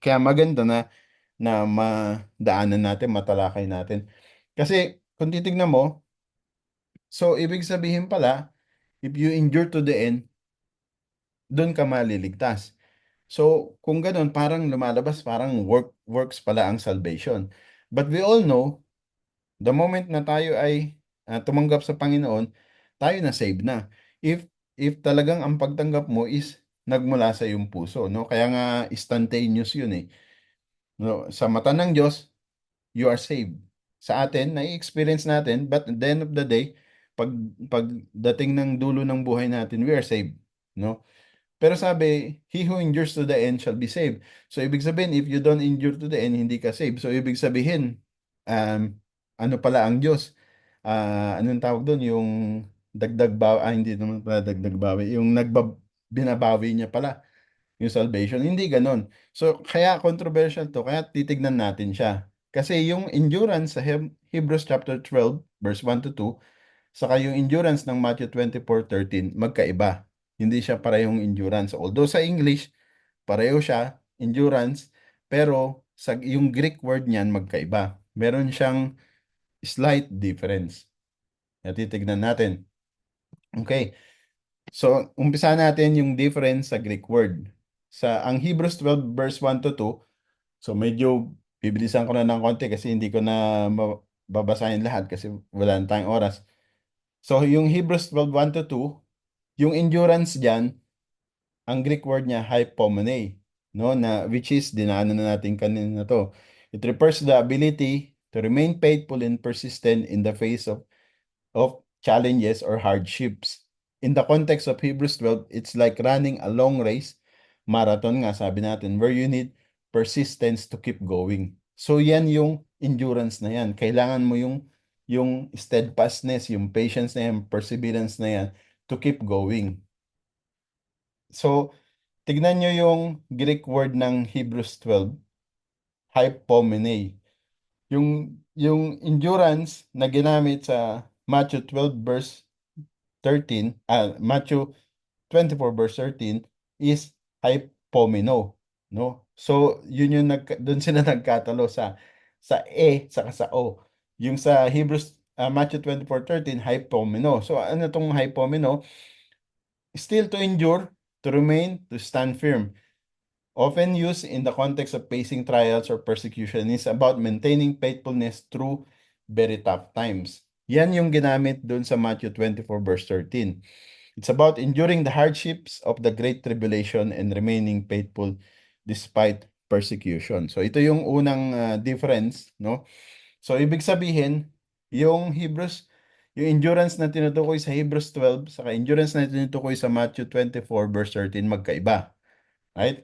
[SPEAKER 1] Kaya maganda na madaanan natin, matalakay natin. Kasi kung titignan mo, so ibig sabihin pala, if you endure to the end, doon ka maliligtas. So, kung ganun, parang lumalabas, parang works pala ang salvation. But we all know, the moment na tayo ay tumanggap sa Panginoon, tayo na save na. If talagang ang pagtanggap mo is nagmula sa iyong puso, no? Kaya nga instantaneous 'yun eh. No, sa mata ng Diyos, you are saved. Sa atin, na-experience natin, but at the end of the day, pag pagdating ng dulo ng buhay natin, we are saved, no? Pero sabi, he who endures to the end shall be saved. So, ibig sabihin, if you don't endure to the end, hindi ka saved. So, ibig sabihin, ano pala ang Diyos? Anong tawag doon? Yung dagdag bawi, hindi naman pala dagdag bawi. Yung binabawi niya pala yung salvation. Hindi ganon. So, kaya controversial to, kaya titignan natin siya. Kasi yung endurance sa Hebrews chapter 12, verse 1 to 2, saka yung endurance ng Matthew 24:13, magkaiba. Hindi siya parehong endurance. Although sa English, pareho siya, endurance, pero sa yung Greek word niyan magkaiba. Meron siyang slight difference. Titignan natin. Okay. So, umpisa natin yung difference sa Greek word. Ang Hebrews 12 verse 1 to 2, so medyo bibilisan ko na ng konti kasi hindi ko na babasahin lahat kasi wala na tayong oras. So, yung Hebrews 12:1 to 2, yung endurance diyan, ang Greek word niya hypomone, no, na which is dinaanan na natin kanina to. It refers to the ability to remain faithful and persistent in the face of challenges or hardships. In the context of Hebrews 12, it's like running a long race, marathon nga sabi natin, where you need persistence to keep going. So yan yung endurance na yan. Kailangan mo yung steadfastness, yung patience na yan, perseverance na yan to keep going. So, tignan nyo yung Greek word ng Hebrews 12, hypomene. Yung endurance na ginamit sa Matthew 12 verse 13, Matthew 24 verse 13 is hypomeno, no? So, yun yung doon sila nagkatalo sa saka sa o. Yung sa Hebrews Matthew 24:13 hypomeno. So, ano tong hypomeno? Still to endure, to remain, to stand firm. Often used in the context of facing trials or persecution, is about maintaining faithfulness through very tough times. Yan yung ginamit doon sa Matthew 24 verse 13. It's about enduring the hardships of the great tribulation and remaining faithful despite persecution. So ito yung unang difference, no? So ibig sabihin, yung Hebrews, yung endurance na tinutukoy sa Hebrews 12 saka endurance na tinutukoy sa Matthew 24 verse 13 magkaiba. Right?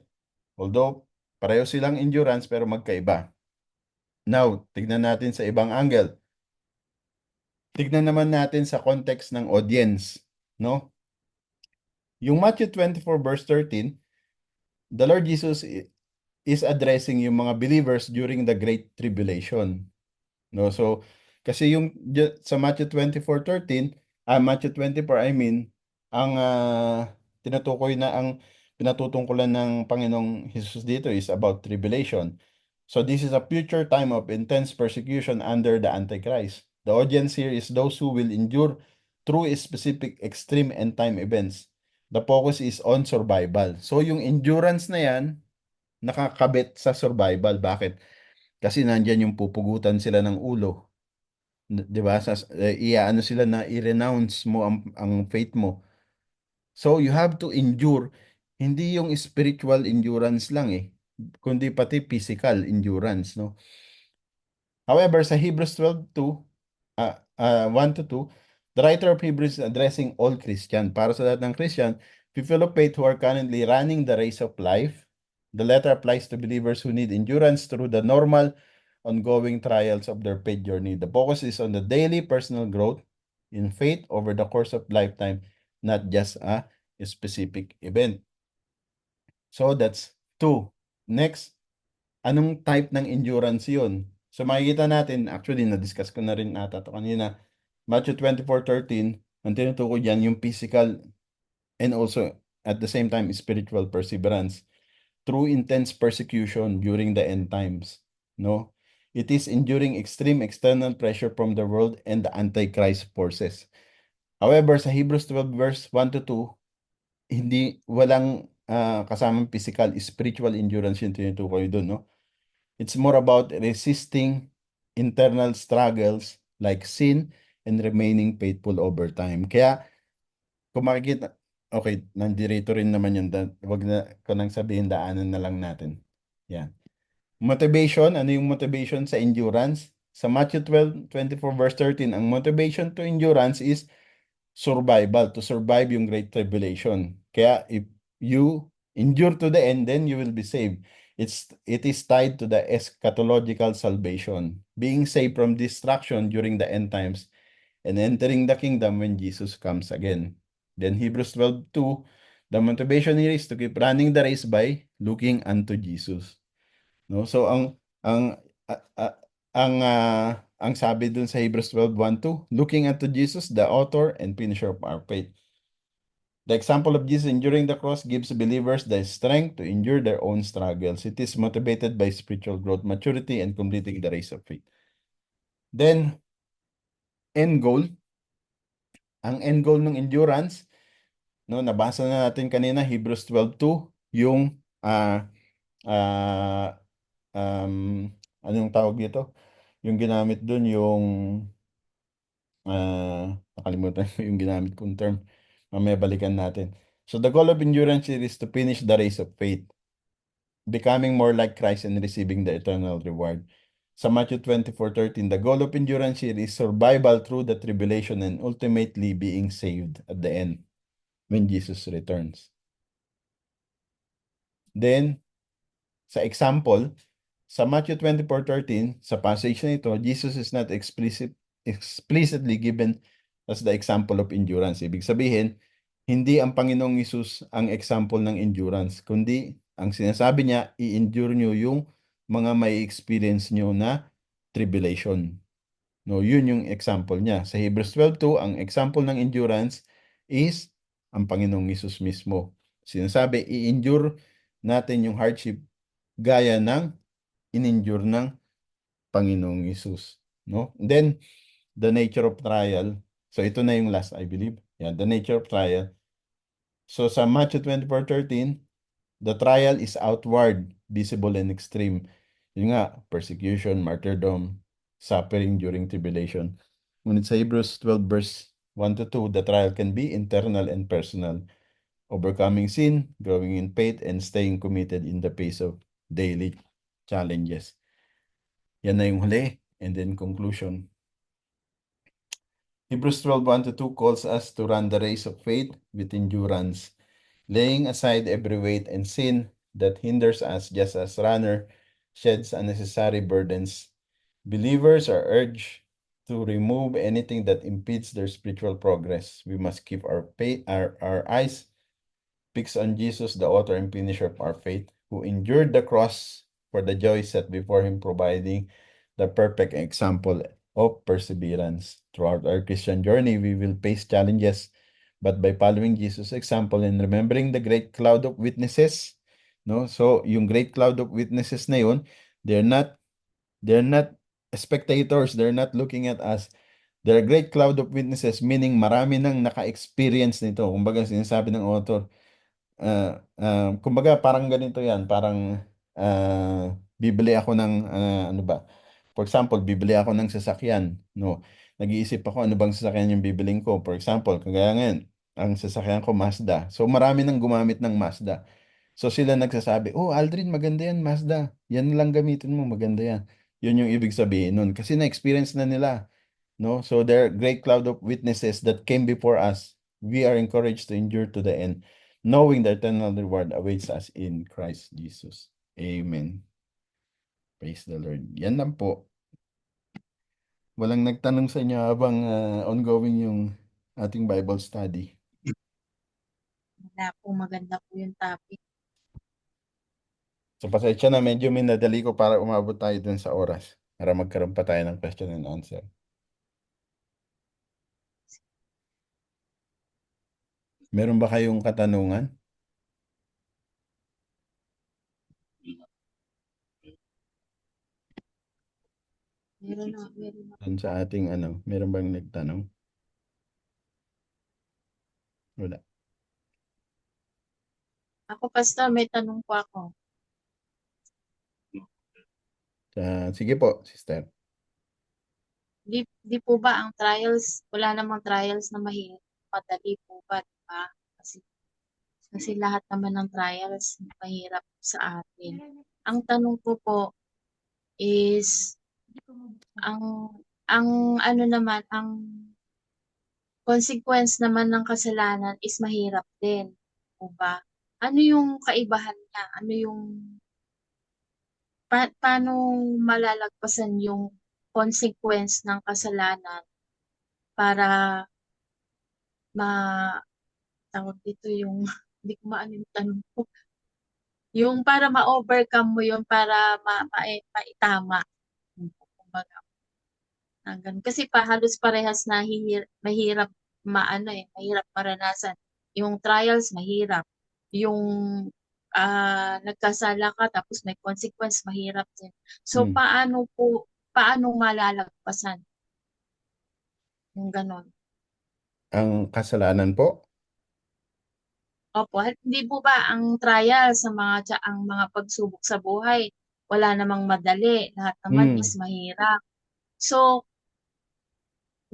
[SPEAKER 1] Although pareho silang endurance pero magkaiba. Now, tignan natin sa ibang angle. Tignan naman natin sa context ng audience, no? Yung Matthew 24 verse 13, the Lord Jesus is addressing yung mga believers during the Great Tribulation. No? So, kasi yung sa Matthew 24:13, Matthew 24, I mean, ang tinutukoy na ang pinatutungkulan ng Panginoong Jesus dito is about tribulation. So, this is a future time of intense persecution under the Antichrist. The audience here is those who will endure through a specific extreme end time events. The focus is on survival. So, yung endurance na yan, nakakabit sa survival. Bakit? Kasi nandyan yung pupugutan sila ng ulo. 'Di ba? Iaano sila na i-renounce mo ang faith mo. So you have to endure. Hindi yung spiritual endurance lang kundi pati physical endurance, no? However, sa Hebrews 12:2, 1 to 2, the writer of Hebrews is addressing all Christian. Para sa lahat ng Christian, people of faith who are currently running the race of life, the letter applies to believers who need endurance through the normal, ongoing trials of their faith journey. The focus is on the daily personal growth in faith over the course of lifetime, not just a specific event. So that's 2. Next, anong type ng endurance yun? So makikita natin, actually na-discuss ko na rin ata ito kanina, Matthew 24:13, ang tinutukoy dyan yung physical and also at the same time spiritual perseverance through intense persecution during the end times. No? It is enduring extreme external pressure from the world and the Antichrist forces. However, sa Hebrews 12 verse 1 to 2, walang kasamang physical, spiritual endurance yung tinutukoy doon, no? It's more about resisting internal struggles like sin and remaining faithful over time. Kaya, kung makikita, okay, nandito rin naman yun. Wag na ko nang sabihin, daanan na lang natin. Yan. Motivation, ano yung motivation sa endurance? Sa Matthew 12:24 verse 13, ang motivation to endurance is survival, to survive yung great tribulation. Kaya if you endure to the end, then you will be saved. It is tied to the eschatological salvation, being saved from destruction during the end times and entering the kingdom when Jesus comes again. Then Hebrews 12:2, the motivation here is to keep running the race by looking unto Jesus. No? So ang a- a- ang sabi dun sa Hebrews 12:1-2, looking unto Jesus, the author and finisher of our faith. The example of Jesus enduring the cross gives believers the strength to endure their own struggles. It is motivated by spiritual growth, maturity, and completing the race of faith. Then, end goal. Ang end goal ng endurance, no, nabasa na natin kanina, Hebrews 12:2, yung uh, anong tawag dito? Yung ginamit dun, yung nakalimutan ko yung ginamit kong term. Mamaya balikan natin. So the goal of endurance is to finish the race of faith. becoming more like Christ and receiving the eternal reward. Sa Matthew 24:13, the goal of endurance here is survival through the tribulation and ultimately being saved at the end when Jesus returns. Then, sa example, sa Matthew 24:13, sa passage na ito, Jesus is not explicitly given as the example of endurance. Ibig sabihin, hindi ang Panginoong Hesus ang example ng endurance, kundi ang sinasabi niya, i-endure nyo yung mga may experience nyo na tribulation. No, yun yung example niya. Sa Hebrews 12:2, ang example ng endurance is ang Panginoong Hesus mismo. Sinasabi, i-endure natin yung hardship gaya ng in-endure ng Panginoong Hesus. No? And then, the nature of trial. So, ito na yung last, I believe. Yeah, the nature of trial. So, sa Matthew 24:13, the trial is outward, visible, and extreme. Yun nga, persecution, martyrdom, suffering during tribulation. Ngunit sa Hebrews 12 verse 1 to 2, the trial can be internal and personal. Overcoming sin, growing in faith, and staying committed in the face of daily challenges. Yan na yung huli. And then conclusion. Hebrews 12:1 to 2 calls us to run the race of faith with endurance, laying aside every weight and sin that hinders us, just as runner sheds unnecessary burdens. Believers are urged to remove anything that impedes their spiritual progress. We must keep our eyes fixed on Jesus, the author and finisher of our faith, who endured the cross for the joy set before him, providing the perfect example of perseverance. Throughout our Christian journey, we will face challenges, but by following Jesus' example and remembering the great cloud of witnesses, no? So, yung great cloud of witnesses na yun, they're not they're not spectators, they're not looking at us. They're a great cloud of witnesses, meaning marami nang naka-experience nito. Kumbaga sinasabi ng author, kumbaga parang ganito yan, parang bibili ako ng ano ba? For example, bibili ako ng sasakyan, no? Nag-iisip ako ano bang sasakyan yung bibiling ko. For example, kagaya ngayon, ang sasakyan ko Mazda. So marami nang gumamit ng Mazda. So sila nagsasabi, "Oh, Aldrin, maganda yan, Mazda. Yan lang gamitin mo, maganda yan." Yun yung ibig sabihin nun. Kasi na-experience na nila, no? So there are great cloud of witnesses that came before us. We are encouraged to endure to the end, knowing the eternal reward awaits us in Christ Jesus. Amen. Praise the Lord. Yan lang po. Walang nagtanong sa inyo habang ongoing yung ating Bible study.
[SPEAKER 2] Wala po, maganda po yung topic.
[SPEAKER 1] So pasensya na, medyo minadali ko para umabot tayo dun sa oras para magkaroon pa tayo ng question and answer. Meron ba kayong katanungan
[SPEAKER 2] Meron na.
[SPEAKER 1] dun sa ating ano? Meron bang nagtanong? Wala.
[SPEAKER 2] Ako, Pastor, may tanong po ako.
[SPEAKER 1] Sige po, sister.
[SPEAKER 2] Di po ba ang trials, wala namang trials na mahirap, madali po ba, di ba? Kasi lahat naman ng trials mahirap sa atin. Ang tanong ko po is, ang ano naman, ang consequence naman ng kasalanan is mahirap din, po ba? Ano yung kaibahan niya? Ano yung paano malalagpasan yung consequence ng kasalanan para tawag dito yung, hindi ko maano yung tanong ko. Yung para ma-overcome mo yun, para maitama. Kumbaga, ganun. Kasi halos parehas na mahirap mahirap maranasan. Yung trials, mahirap. Yung nagkasala ka tapos may consequence, mahirap din. So, paano malalagpasan yung ganon?
[SPEAKER 1] Ang kasalanan po?
[SPEAKER 2] Opo, hindi po ba ang trial ang mga pagsubok sa buhay, wala namang madali, lahat naman is mahirap. So,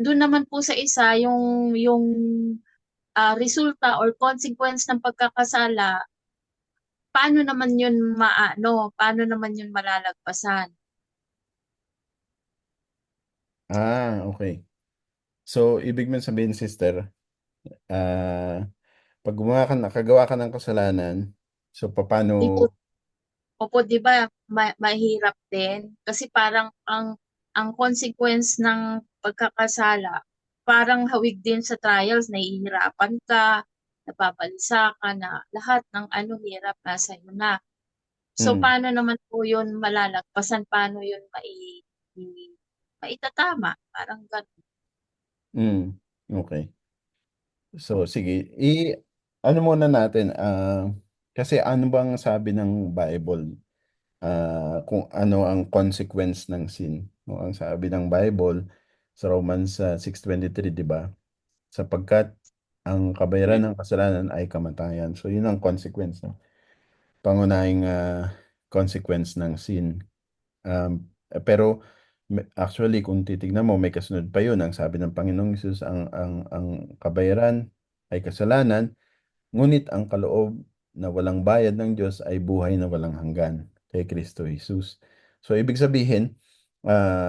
[SPEAKER 2] doon naman po sa isa yung resulta or consequence ng pagkakasala, paano naman yun paano naman yun malalagpasan?
[SPEAKER 1] Okay. So, ibig mo sabihin, sister, ah, pag nakagawa ka ng kasalanan, so paano,
[SPEAKER 2] Di po, opo, di ba mahirap din? Kasi parang ang consequence ng pagkakasala, parang hawig din sa trials, nahihirapan ka, napabalisa ka na lahat ng hirap nasa iyo na. So,
[SPEAKER 1] hmm,
[SPEAKER 2] paano naman po yun malalagpasan? Paano yun maitatama? Parang ganun.
[SPEAKER 1] hmm, okay. So, sige, ano muna natin, kasi ano bang sabi ng Bible? Kung ano ang consequence ng sin. No, ang sabi ng Bible sa Romans 6:23, di ba? Sapagkat ang kabayaran ng kasalanan ay kamatayan. So, yun ang consequence, no? Pangunahing consequence ng sin. Pero actually, kung titignan mo, may kasunod pa yun. Ang sabi ng Panginoong Hesus, ang kabayaran ay kasalanan, ngunit ang kaloob na walang bayad ng Diyos ay buhay na walang hanggan kay Kristo Jesus. So, ibig sabihin,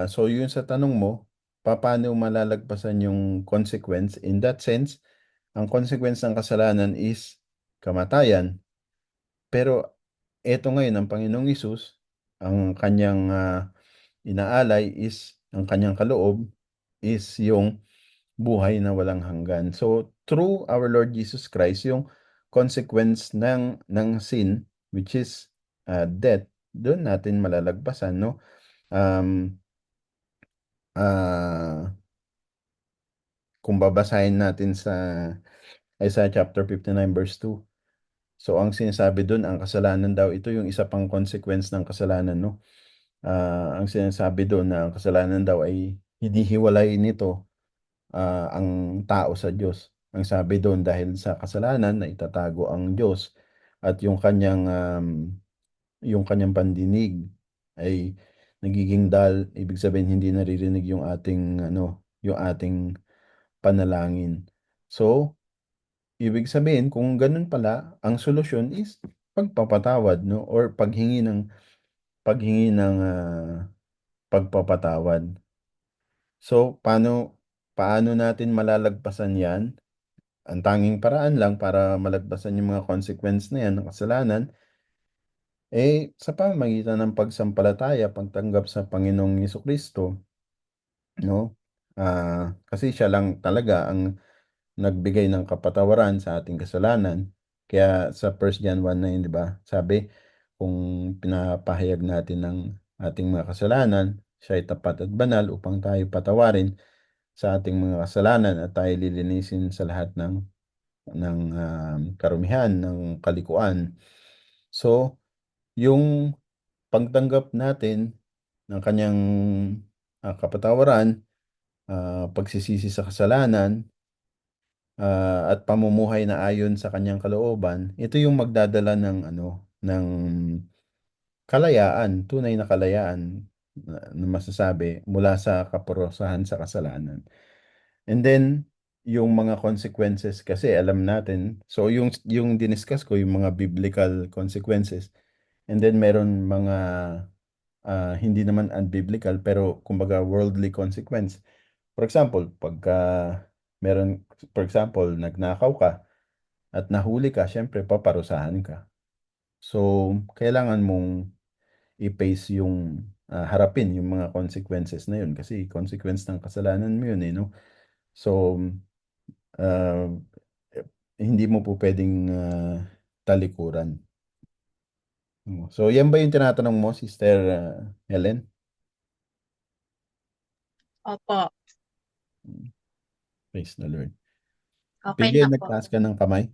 [SPEAKER 1] so yun sa tanong mo, paano malalagpasan yung consequence? In that sense, ang consequence ng kasalanan is kamatayan. Pero eto ngayon, ang Panginoong Hesus, ang kanyang inaalay is, ang kanyang kaloob is yung buhay na walang hanggan. So, through our Lord Jesus Christ, yung consequence ng sin, which is death, doon natin malalagpasan, no? Um, ah, kung babasahin natin sa Isaiah chapter 59 verse 2. So, ang sinasabi doon, ang kasalanan daw, ito yung isa pang consequence ng kasalanan, no? Ang sinasabi doon na ang kasalanan daw ay hinihiwalay nito ang tao sa Diyos. Ang sabi doon, dahil sa kasalanan na itatago ang Diyos at yung kanyang pandinig ay nagiging ibig sabihin hindi naririnig yung ating panalangin. So, ibig sabihin kung ganun pala, ang solusyon is pagpapatawad, no, or paghingi ng pagpapatawad. So, paano natin malalagpasan 'yan? Ang tanging paraan lang para malagpasan yung mga consequence na yan ng kasalanan, sa pamamagitan ng pagsampalataya, pagtanggap sa Panginoong Kristo, no? Kasi siya lang talaga ang nagbigay ng kapatawaran sa ating kasalanan. Kaya sa 1 John 1:9, di ba? Sabi, kung pinapahayag natin ng ating mga kasalanan, siya ay tapat at banal upang tayo patawarin sa ating mga kasalanan at tayo lilinisin sa lahat ng karumihan, ng kalikuan. So, yung pagtanggap natin ng kanyang kapatawaran, pagsisisi sa kasalanan, at pamumuhay na ayon sa kanyang kalooban, ito yung magdadala ng kalayaan, tunay na kalayaan na masasabi mula sa kaparusahan sa kasalanan. And then, yung mga consequences kasi alam natin. So, yung diniscuss ko, yung mga biblical consequences. And then, meron mga hindi naman unbiblical, pero kumbaga worldly consequence. For example, for example, nagnakaw ka at nahuli ka, syempre, paparusahan ka. So, kailangan mong i-face harapin yung mga consequences na yun. Kasi consequence ng kasalanan mo yun, no? So, ah, hindi mo po pwedeng talikuran. So, yan ba yung tinatanong mo, Sister Helen?
[SPEAKER 2] Opo,
[SPEAKER 1] Praise the Lord.
[SPEAKER 2] okay
[SPEAKER 1] PJ,
[SPEAKER 2] na po.
[SPEAKER 1] nagtaas ka ng kamay.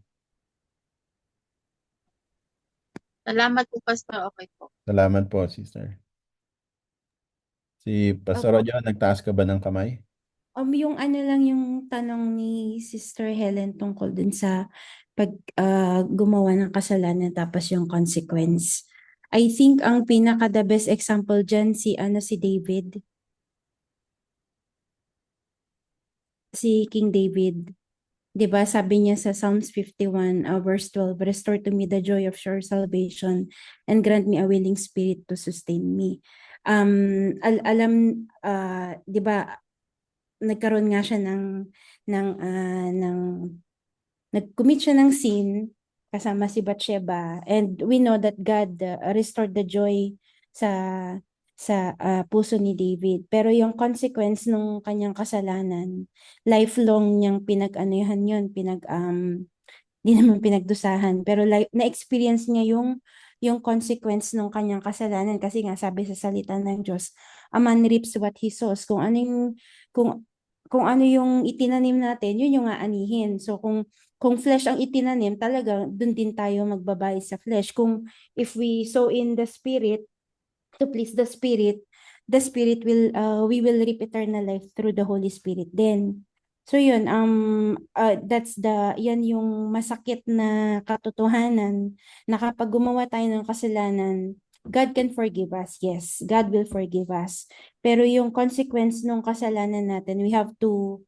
[SPEAKER 2] Salamat po, Pastor. Okay po.
[SPEAKER 1] Salamat po, Sister. Si Pastor
[SPEAKER 3] Opo.
[SPEAKER 1] Rojo, nagtaas ka ba ng kamay?
[SPEAKER 3] Yung ano lang yung tanong ni Sister Helen tungkol dun sa pag gumawa ng kasalanan tapos yung consequence. I think ang pinaka the best example dyan si David, si King David. 'Di ba sabi niya sa Psalms 51, verse 12, "Restore to me the joy of your salvation and grant me a willing spirit to sustain me." Alam, 'di ba nagkaroon nga siya ng nag-commit siya ng sin kasama si Bathsheba, and we know that God restored the joy sa puso ni David. Pero yung consequence nung kanyang kasalanan, lifelong niyang pinag-anuhan yun, di naman pinagdusahan, pero like, na-experience niya yung consequence ng kanyang kasalanan, kasi nga sabi sa salita ng Diyos, a man reaps what he sows. Kung kung ano yung itinanim natin, yun yung aanihin. So kung flesh ang itinanim, talaga dun din tayo magbabayad sa flesh. Kung if we sow in the spirit, to please the spirit will we will reap eternal life through the Holy Spirit then. So yun, yan yung masakit na katotohanan, na kapag gumawa tayo ng kasalanan, God can forgive us. Yes, God will forgive us. Pero yung consequence ng kasalanan natin, we have to,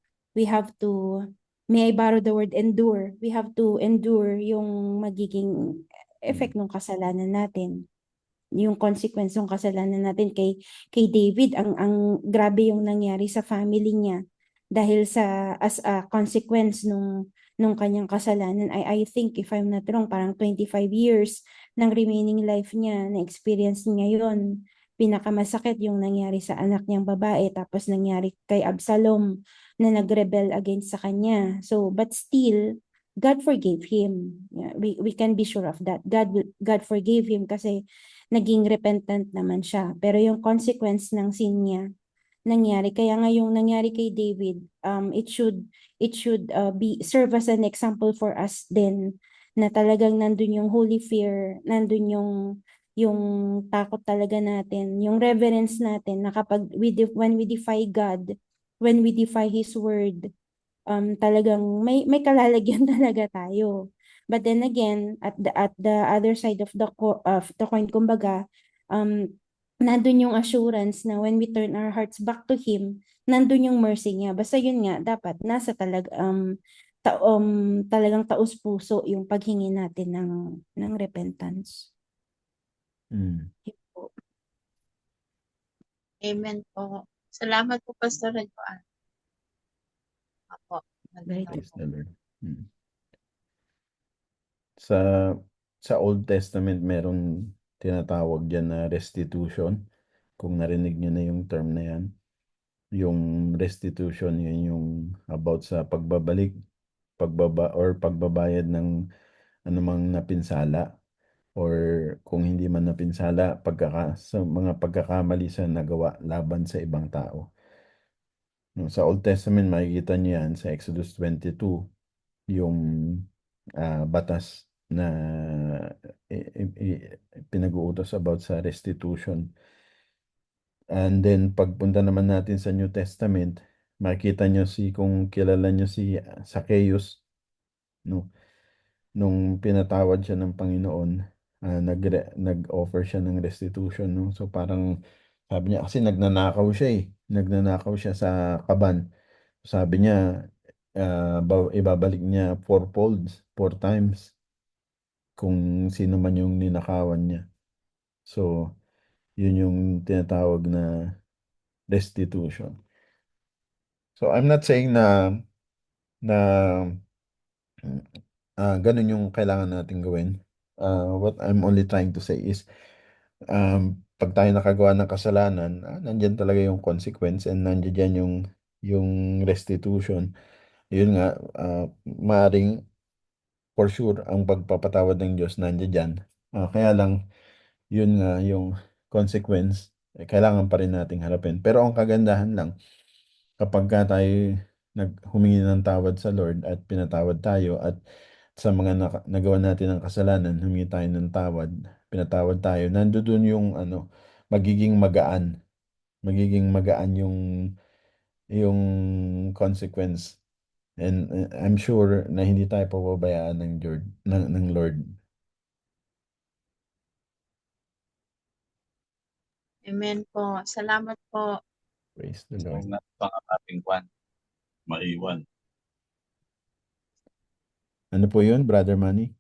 [SPEAKER 3] may I borrow the word endure? We have to endure yung magiging effect ng kasalanan natin, yung consequence ng kasalanan natin. Kay David, ang grabe yung nangyari sa family niya dahil as a consequence nung kanyang kasalanan. I think, if I'm not wrong, parang 25 years ng remaining life niya na experience niya yon. Pinakamasakit yung nangyari sa anak niyang babae, tapos nangyari kay Absalom na nagrebel against sa kanya. So but still God forgave him. Yeah, we can be sure of that. God forgave him kasi naging repentant naman siya. Pero yung consequence ng sin niya nangyari. Kaya nga yung nangyari kay David, it should be serve as an example for us din, na talagang nandun yung holy fear, nandun yung takot talaga natin, yung reverence natin, na kapag when we defy God, when we defy His word, talagang may kalalagyan talaga tayo. But then again, at the other side of the coin, kumbaga, nandun yung assurance na when we turn our hearts back to Him, nandun yung mercy niya. Basta yun nga, dapat nasa talagang taus-puso yung paghingi natin ng repentance.
[SPEAKER 1] Mm.
[SPEAKER 3] Yun po.
[SPEAKER 2] Amen po. Salamat po, Pastor Joanne. Apo.
[SPEAKER 3] Right.
[SPEAKER 1] Praise the Lord. Mm. Sa Old Testament merong tinatawag diyan na restitution. Kung narinig niyo na yung term na yan. Yung restitution, yun yung about sa pagbabayad ng anumang napinsala, or kung hindi man napinsala, sa mga pagkakamali sa nagawa laban sa ibang tao. No, sa Old Testament makikita niyo yan sa Exodus 22, yung batas na pinag-uutos about sa restitution. And then pagpunta naman natin sa New Testament, makikita nyo kung kilala nyo si Zacchaeus, no? Nung pinatawad siya ng Panginoon, nag-offer siya ng restitution, no? So parang sabi niya, kasi nagnanakaw siya eh. Nagnanakaw siya sa kaban. Sabi niya, ibabalik niya four times kung sino man yung ninakawan niya. So, yun yung tinatawag na restitution. So, I'm not saying na ganun yung kailangan natin gawin. What I'm only trying to say is, pag tayo nakagawa ng kasalanan, nandyan talaga yung consequence, and nandyan yung restitution. Yun nga, maaring for sure ang pagpapatawad ng Diyos nandiyan dyan. Kaya lang, yun nga yung consequence, kailangan pa rin nating harapin. Pero ang kagandahan lang, kapag ka tayo humingi ng tawad sa Lord at pinatawad tayo, at sa mga nagawa natin ng kasalanan, humingi tayo ng tawad, pinatawad tayo, nandoon yung magiging magaan yung consequence. And I'm sure na hindi tayo pababayaan ng Lord.
[SPEAKER 2] Amen po. Salamat po.
[SPEAKER 1] Praise the Lord.
[SPEAKER 4] Kung pang ating kwan, maiwan.
[SPEAKER 1] Ano po yun, Brother Manny?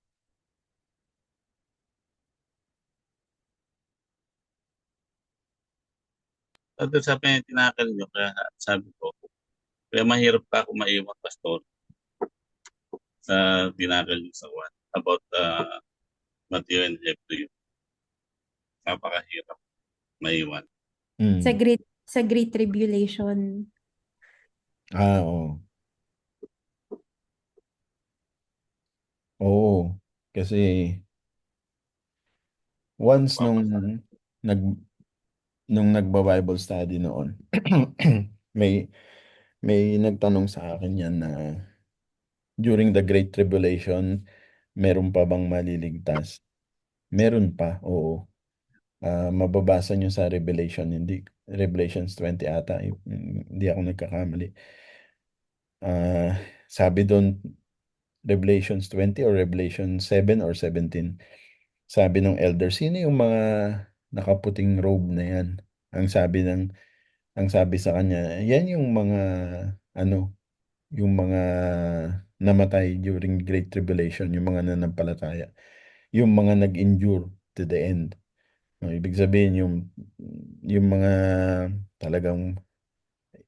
[SPEAKER 4] At sabi niya, tinakal niyo, kaya sabi ko, kaya mahirap pa ako maiwan, Pastor, sa tinakal niyo sa one about Matthew and Hebrew. Napakahirap maiwan.
[SPEAKER 3] Sa
[SPEAKER 1] Mm.
[SPEAKER 3] Great Tribulation.
[SPEAKER 1] Oo. Oo. Kasi once nag nung nagba-Bible study noon, may may nagtanong sa akin yan na during the Great Tribulation, meron pa bang maliligtas? Meron pa, oo. Mababasa nyo sa Revelation, hindi, Revelations 20 ata, hindi ako nagkakamali. Sabi doon, Revelations 20 or Revelation 7 or 17, sabi ng elder, sino yung mga nakaputing robe na yan? Ang sabi ang sabi sa kanya, yan yung mga, ano, yung mga namatay during Great Tribulation, yung mga nanampalataya, yung mga nag-endure to the end. No, ibig sabihin yung mga talagang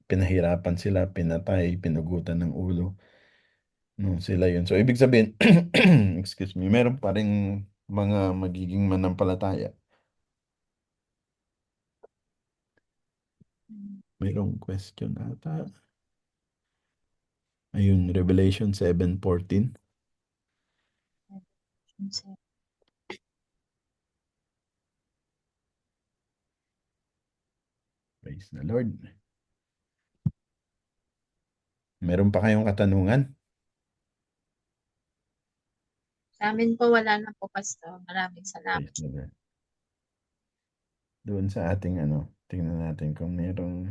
[SPEAKER 1] pinahirapan sila, pinatay, pinugutan ng ulo. No, sila yun. So, ibig sabihin, excuse me, meron pa rin mga magiging manampalataya. Mayroong question ata. Ayun, Revelation 7:14. Praise the Lord. Meron pa kayong katanungan?
[SPEAKER 2] Sa amin po, wala na po, Pastor. Maraming salamat.
[SPEAKER 1] Praise the Lord. Doon sa ating tingnan natin kung merong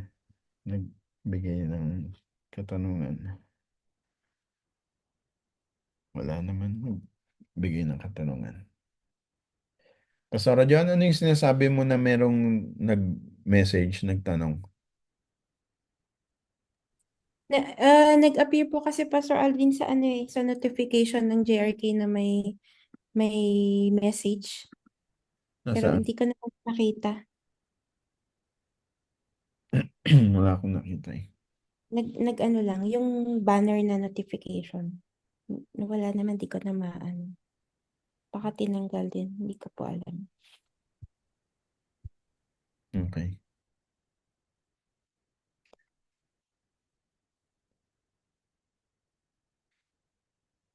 [SPEAKER 1] nagbigay ng katanungan. Wala naman magbigay ng katanungan. Pastor John, ano yung sinasabi mo na merong nag-message, nagtanong?
[SPEAKER 3] Nag-appear po kasi Pastor Alvin sa sa notification ng JRK na may message. Pero
[SPEAKER 1] Nasaan?
[SPEAKER 3] hindi ko na po nakita.
[SPEAKER 1] Wala akong nakita eh.
[SPEAKER 3] Nag-ano lang, yung banner na notification. Wala naman, di ko na maano. Baka tinanggal din, hindi ko po alam.
[SPEAKER 1] Okay.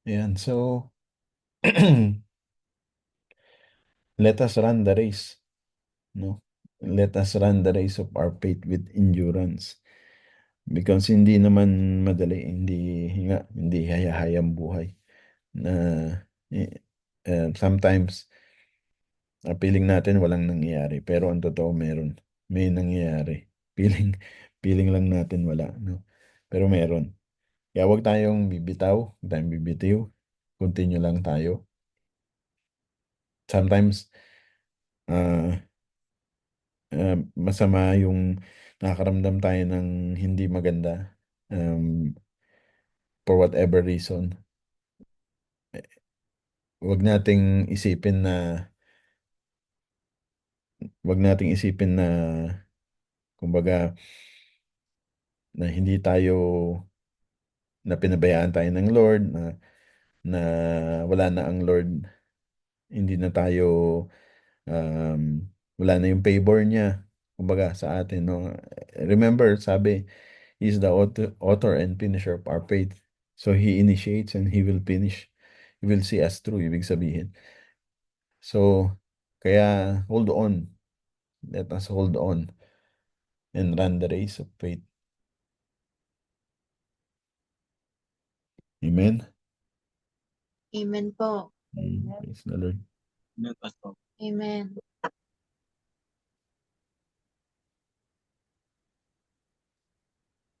[SPEAKER 1] Ayan, so let us run the race. No? Let us run the race of our faith with endurance. Because hindi naman madali, hindi hayahayang buhay. Na sometimes feeling natin walang nangyayari, pero ang totoo meron. May nangyayari. Feeling feeling lang natin wala, no? Pero meron. Kaya huwag tayong bibitaw, huwag tayong bibitiw. Continue lang tayo. Sometimes masama yung nakakaramdam tayo ng hindi maganda for whatever reason. Huwag nating isipin na kumbaga na hindi tayo na pinabayaan tayo ng Lord na wala na ang Lord, hindi na tayo um, wala na yung favor niya kumbaga sa atin, no. Remember, sabi, He's the author and finisher of our faith. So He initiates and He will finish. He will see us through, ibig sabihin. So, kaya hold on. Let us hold on and run the race of faith. Amen.
[SPEAKER 2] Amen po.
[SPEAKER 1] Praise the Lord.
[SPEAKER 4] Amen, Pastor.
[SPEAKER 2] Amen.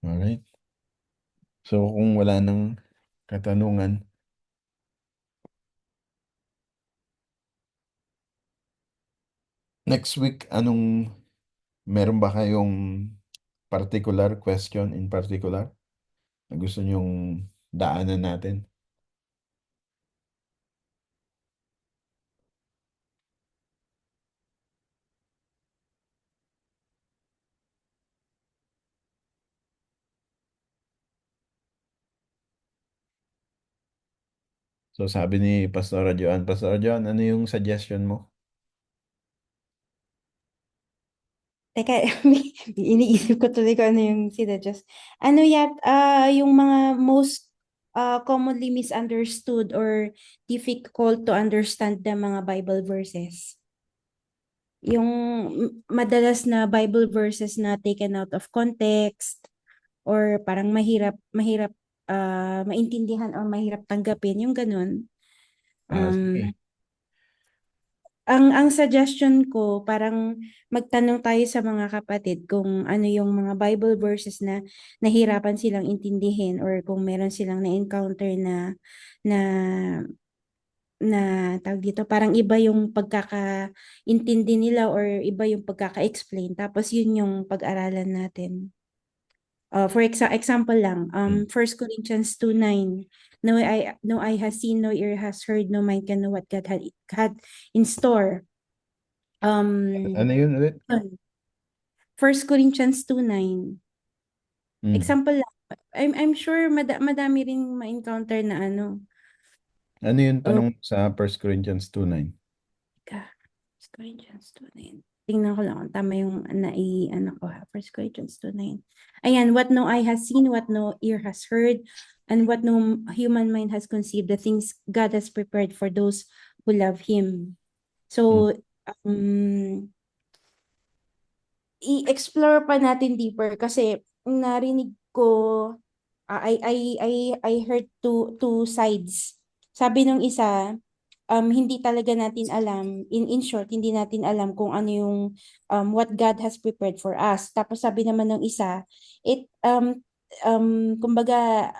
[SPEAKER 1] Alright. So, kung wala nang katanungan, next week, meron ba kayong particular question in particular na gusto nyong daanan natin? So sabi ni Pastor Joan, ano yung suggestion mo?
[SPEAKER 3] Teka, iniisip ko tuloy kung ano yung sinadjust. Ano yung mga most commonly misunderstood or difficult to understand na mga Bible verses? Yung madalas na Bible verses na taken out of context or parang mahirap maintindihan or mahirap tanggapin, yung ganun. Um,
[SPEAKER 1] Sige.
[SPEAKER 3] ang suggestion ko, parang magtanong tayo sa mga kapatid kung ano yung mga Bible verses na nahirapan silang intindihin or kung meron silang na-encounter na na tawag dito, parang iba yung pagkakaintindi nila or iba yung pagkaka-explain. Tapos yun yung pag-aralan natin. For example lang,
[SPEAKER 1] Mm.
[SPEAKER 3] 1 Corinthians 2:9. No eye has seen, no ear has heard, no mind can know what God had in store.
[SPEAKER 1] Ano
[SPEAKER 3] Um,
[SPEAKER 1] yun ulit?
[SPEAKER 3] 1 Corinthians 2:9.
[SPEAKER 1] Mm.
[SPEAKER 3] Example lang. I'm sure madami rin ma-encounter na ano.
[SPEAKER 1] Ano yung
[SPEAKER 3] Oh,
[SPEAKER 1] tanong sa 1 Corinthians 2:9?
[SPEAKER 3] 1 Corinthians 2:9. Tingnan ko lang kung tama yung ano ko ha. 1 Corinthians 2:9. Ayan, what no eye has seen, what no ear has heard, and what no human mind has conceived, the things God has prepared for those who love Him.
[SPEAKER 1] Mm.
[SPEAKER 3] So, i-explore pa natin deeper kasi narinig ko, I heard two sides. Sabi nung isa, hindi talaga natin alam, in short, hindi natin alam kung ano yung what God has prepared for us. Tapos sabi naman ng isa, it kumbaga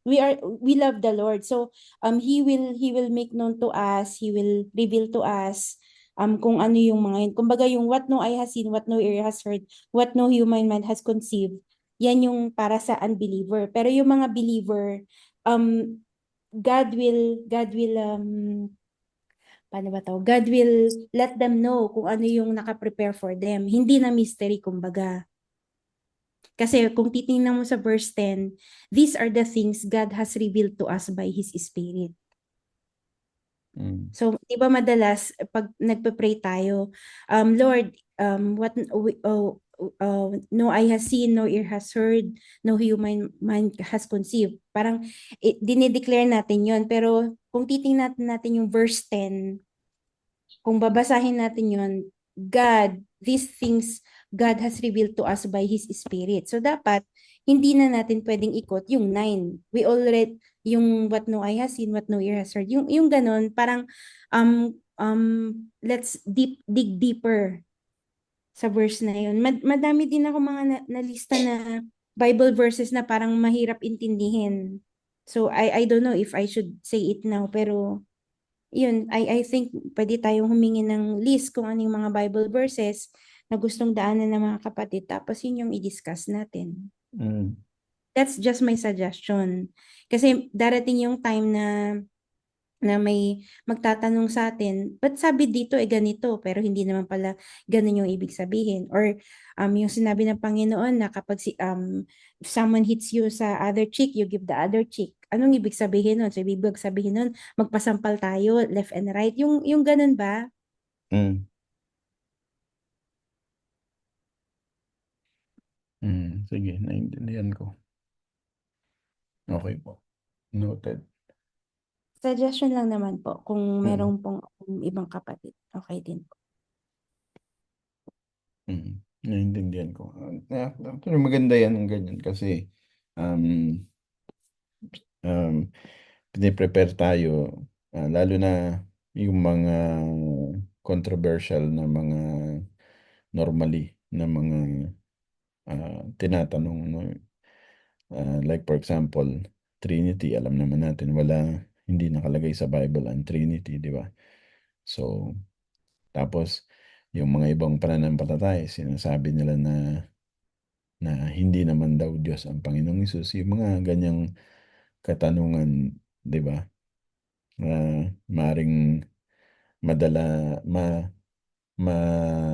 [SPEAKER 3] we love the Lord. So he will make known to us, he will reveal to us kung ano yung mga yun. Kumbaga yung what no eye has seen, what no ear has heard, what no human mind has conceived, yan yung para sa unbeliever. Pero yung mga believer, um, God will paano ba to? God will let them know kung ano yung naka-prepare for them. Hindi na mystery, kumbaga. Kasi kung titingnan mo sa verse 10, these are the things God has revealed to us by His Spirit.
[SPEAKER 1] Mm.
[SPEAKER 3] So, di ba madalas, pag nagpe-pray tayo, Lord, no eye has seen, no ear has heard, no human mind has conceived. Parang dinideclare natin yon. Pero kung titingnan natin yung verse 10, kung babasahin natin yon, these things God has revealed to us by His Spirit. So dapat, hindi na natin pwedeng ikot yung 9. We already, yung what no eye has seen, what no ear has heard, yung ganun, parang, let's dig deeper sa verse na yun. Madami din ako mga nalista na Bible verses na parang mahirap intindihin. So, I don't know if I should say it now, pero yun, I think pwede tayong humingi ng list kung ano yung mga Bible verses na gustong daanan ng mga kapatid, tapos yun yung i-discuss natin.
[SPEAKER 1] Mm.
[SPEAKER 3] That's just my suggestion. Kasi darating yung time na may magtatanong sa atin, ba't sabi dito ganito, pero hindi naman pala ganun yung ibig sabihin. Or yung sinabi ng Panginoon na kapag if someone hits you sa other cheek, you give the other cheek. Anong ibig sabihin nun? So, ibig sabihin nun, magpasampal tayo, left and right. Yung ganun ba?
[SPEAKER 1] Mm. Sige, naintindihan ko. Okay po. Noted.
[SPEAKER 3] Suggestion lang naman po, kung
[SPEAKER 1] Mm.
[SPEAKER 3] meron pong ibang kapatid. Okay din po.
[SPEAKER 1] Naintindihan ko. Pero maganda yan ang ganyan kasi um, piniprepare tayo, lalo na yung mga controversial na mga normally na mga tinatanong, no? Like for example, Trinity, alam naman natin, hindi nakalagay sa Bible ang Trinity, di ba? So, tapos, yung mga ibang pananampalataya, sinasabi nila na hindi naman daw Diyos ang Panginoong Hesus. Yung mga ganyang katanungan, di ba? Maring madala, ma,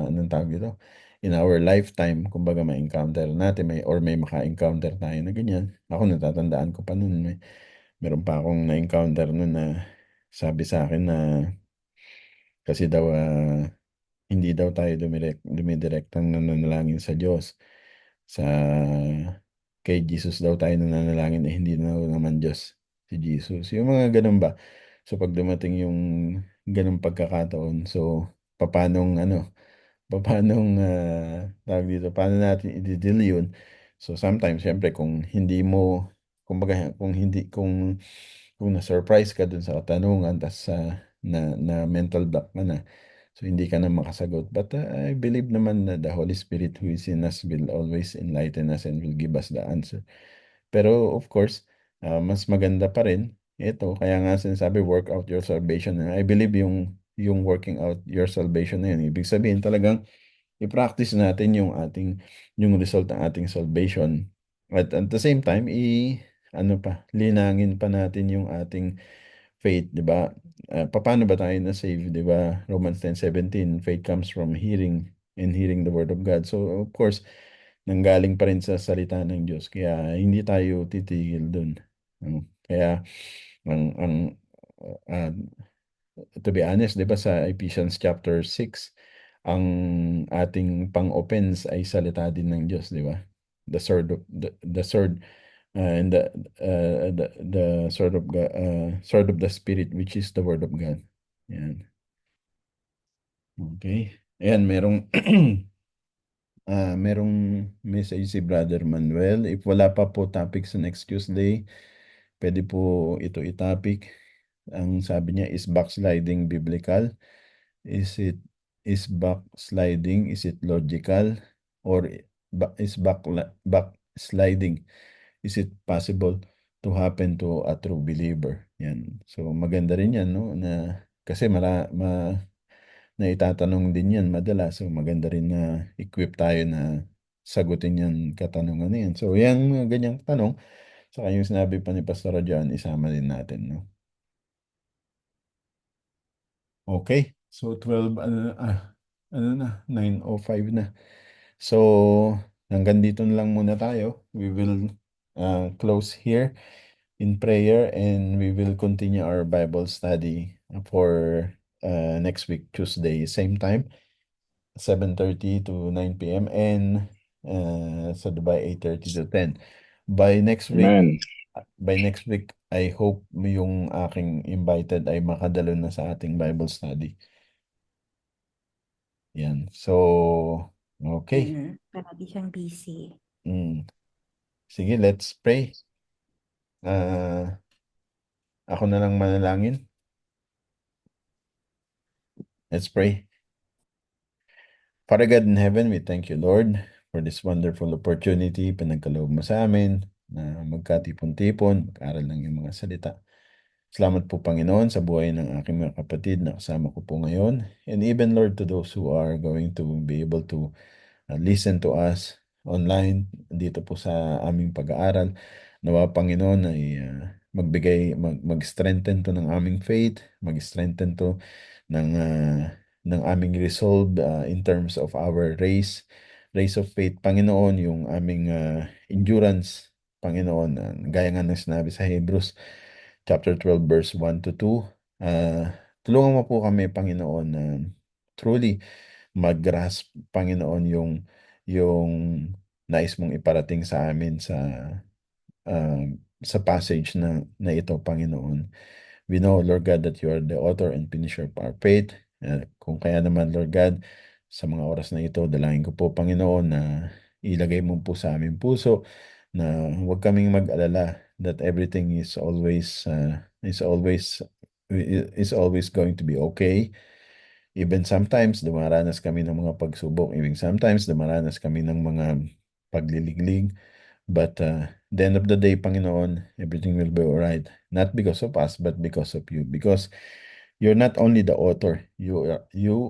[SPEAKER 1] anong tawag dito? In our lifetime, kumbaga ma-encounter natin, or may maka-encounter tayo na ganyan. Ako natatandaan ko pa noon, Meron pa akong na-encounter nun na sabi sa akin na kasi daw hindi daw tayo dumidirektang nananalangin sa Diyos. Sa kay Jesus daw tayo nananalangin hindi daw naman Diyos si Jesus. Yung mga ganun ba? So pag dumating yung ganung pagkakataon, so papanong papanong tawag dito, paano natin i-deal yun? So sometimes, syempre, kung hindi mo, kumbaga, kung na-surprise ka dun sa katanungan, tas na mental block ka na, so hindi ka na makasagot. But I believe naman na the Holy Spirit who is in us will always enlighten us and will give us the answer. Pero of course, mas maganda pa rin ito, kaya nga sinasabi, work out your salvation. I believe yung working out your salvation na yun. Ibig sabihin talagang i-practice natin yung result ng ating salvation. At the same time, linangin pa natin yung ating faith, di ba? Paano ba tayo na-save, di ba? Romans 10:17, faith comes from hearing and hearing the word of God. So, of course, nanggaling pa rin sa salita ng Diyos. Kaya hindi tayo titigil dun. Kaya, ang uh, to be honest, 'di ba sa Ephesians chapter 6, ang ating pang-offense ay salita din ng Diyos, 'di ba? The sword and the sword of God, sword of the Spirit, which is the word of God. Yan. Okay. Ayan, merong message si Brother Manuel. If wala pa po topic sa next Tuesday, pwede po ito i-topic. Ang sabi niya is backsliding biblical. Is backsliding, is it logical? Or is backsliding, is it possible to happen to a true believer? Yan. So maganda rin yan, no? Kasi na itatanong din yan madalas. So maganda rin na equip tayo na sagutin yan katanungan na yan. So yan, mga ganyang tanong. Saka yung sinabi pa ni Pastor John, isama din natin, no? Okay. So 12, ano na, 9:05 na. So hanggang dito na lang muna tayo. We will close here in prayer and we will continue our Bible study for next week, Tuesday, same time, 7:30 to 9 p.m. and sa Dubai, 8:30 to 10. By next week,
[SPEAKER 5] Amen.
[SPEAKER 1] I hope yung aking invited ay makadalo na sa ating Bible study. Yan. So, okay.
[SPEAKER 3] Parati siyang busy.
[SPEAKER 1] Sige, let's pray. Ako na lang manalangin. Let's pray. Father God in heaven, we thank you, Lord, for this wonderful opportunity. Pinagkaloob mo sa amin na magkatipon-tipon, mag-aral ng iyong mga salita. Salamat po, Panginoon, sa buhay ng aking mga kapatid na kasama ko po ngayon. And even, Lord, to those who are going to be able to listen to us online dito po sa aming pag-aaral. Nawa, Panginoon, ay mag-strengthen to ng aming faith, mag-strengthen to ng aming resolve in terms of our race of faith, Panginoon, yung aming endurance, Panginoon, gaya nga ng sinabi sa Hebrews chapter 12 verse 1 to 2. Tulungan mo po kami, Panginoon, na truly mag-grasp, Panginoon, yung nais mong iparating sa amin sa passage na ito, Panginoon. We know, Lord God, that you are the author and finisher of our faith. Kung kaya naman, Lord God, sa mga oras na ito, dalangin ko po, Panginoon, na ilagay mo po sa aming puso na huwag kaming mag-alala that everything is always going to be okay. Even sometimes, dumaranas kami ng mga pagsubok. Even sometimes, dumaranas kami ng mga pagliliglig. But the end of the day, Panginoon, everything will be alright. Not because of us, but because of you. Because you're not only the author, you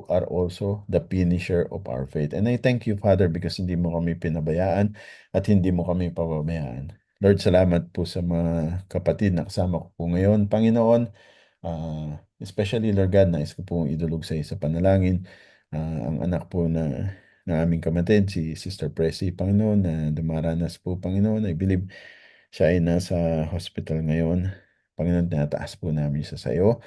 [SPEAKER 1] are also the finisher of our faith. And I thank you, Father, because hindi mo kami pinabayaan at hindi mo kami pababayaan. Lord, salamat po sa mga kapatid na kasama ko po ngayon. Panginoon, especially, Lord God, nais ko pong idulog sa isa panalangin. Ang anak po na aming kapatid, si Sister Pressy, Panginoon, na dumaranas po, Panginoon. I believe siya ay nasa hospital ngayon. Panginoon, tinataas po namin siya sa iyo.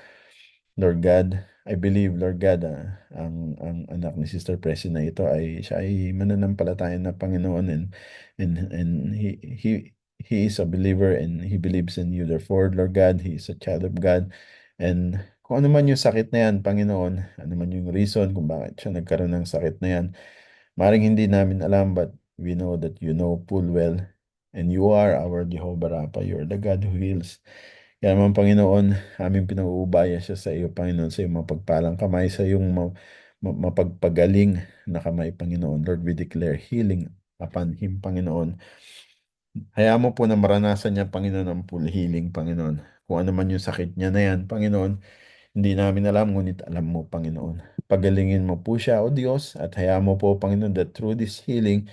[SPEAKER 1] Lord God, I believe, Lord God, ang anak ni Sister Presi na ito siya ay mananampalataya na Panginoon, and he is a believer and he believes in you. Therefore, Lord God, he is a child of God. And kung ano man yung sakit na yan, Panginoon, ano man yung reason kung bakit siya nagkaroon ng sakit na yan, maring hindi namin alam, but we know that you know full well, and you are our Jehovah Rapha. You are the God who heals. Kaya naman, Panginoon, aming pinag-uubaya siya sa iyo, Panginoon, sa iyong mapagpalang kamay, sa iyong mapagpagaling na kamay, Panginoon. Lord, we declare healing upon him, Panginoon. Hayaan mo po na maranasan niya, Panginoon, ang full healing, Panginoon. Kung ano man yung sakit niya na yan, Panginoon, hindi namin alam, ngunit alam mo, Panginoon. Pagalingin mo po siya, O Diyos, at hayaan mo po, Panginoon, that through this healing,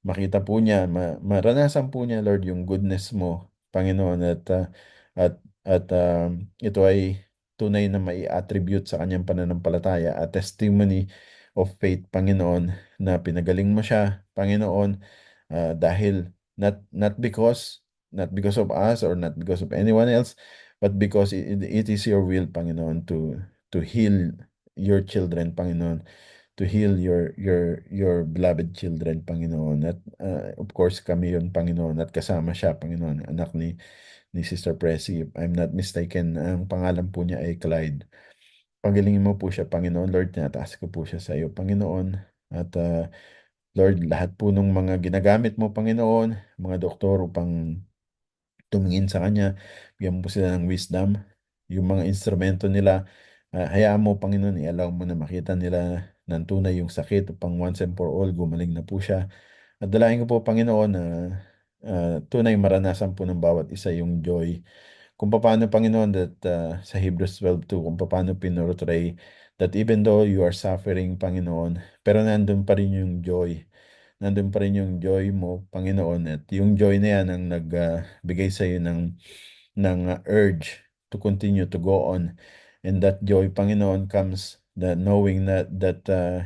[SPEAKER 1] makita po niya, maranasan po niya, Lord, yung goodness mo, Panginoon, at ito ay tunay na mai-attribute sa kanyang pananampalataya at testimony of faith, Panginoon, na pinagaling mo siya, Panginoon, dahil not because of us or not because of anyone else, but because it is your will, Panginoon, to heal your children, Panginoon, to heal your beloved children, Panginoon. At of course, kami yun, Panginoon, at kasama siya, Panginoon, anak ni Sister Presi. If I'm not mistaken, ang pangalan po niya ay Clyde. Pagalingin mo po siya, Panginoon. Lord, tinataas ko po siya sa iyo, Panginoon. At Lord, lahat po ng mga ginagamit mo, Panginoon, mga doktor upang tumingin sa kanya, bigyan mo po sila ng wisdom. Yung mga instrumento nila, hayaan mo, Panginoon, i-allow mo na makita nila ng tunay yung sakit upang once and for all, gumaling na po siya. At dalahin ko po, Panginoon, na tunay maranasan po ng bawat isa yung joy. Kung paano, Panginoon, that sa Hebrews 12:2, kung paano pinortray that even though you are suffering, Panginoon, pero nandun pa rin yung joy. Nandun pa rin yung joy mo, Panginoon, at yung joy na yan ang nagbigay sa iyo ng urge to continue to go on. And that joy, Panginoon, comes the knowing that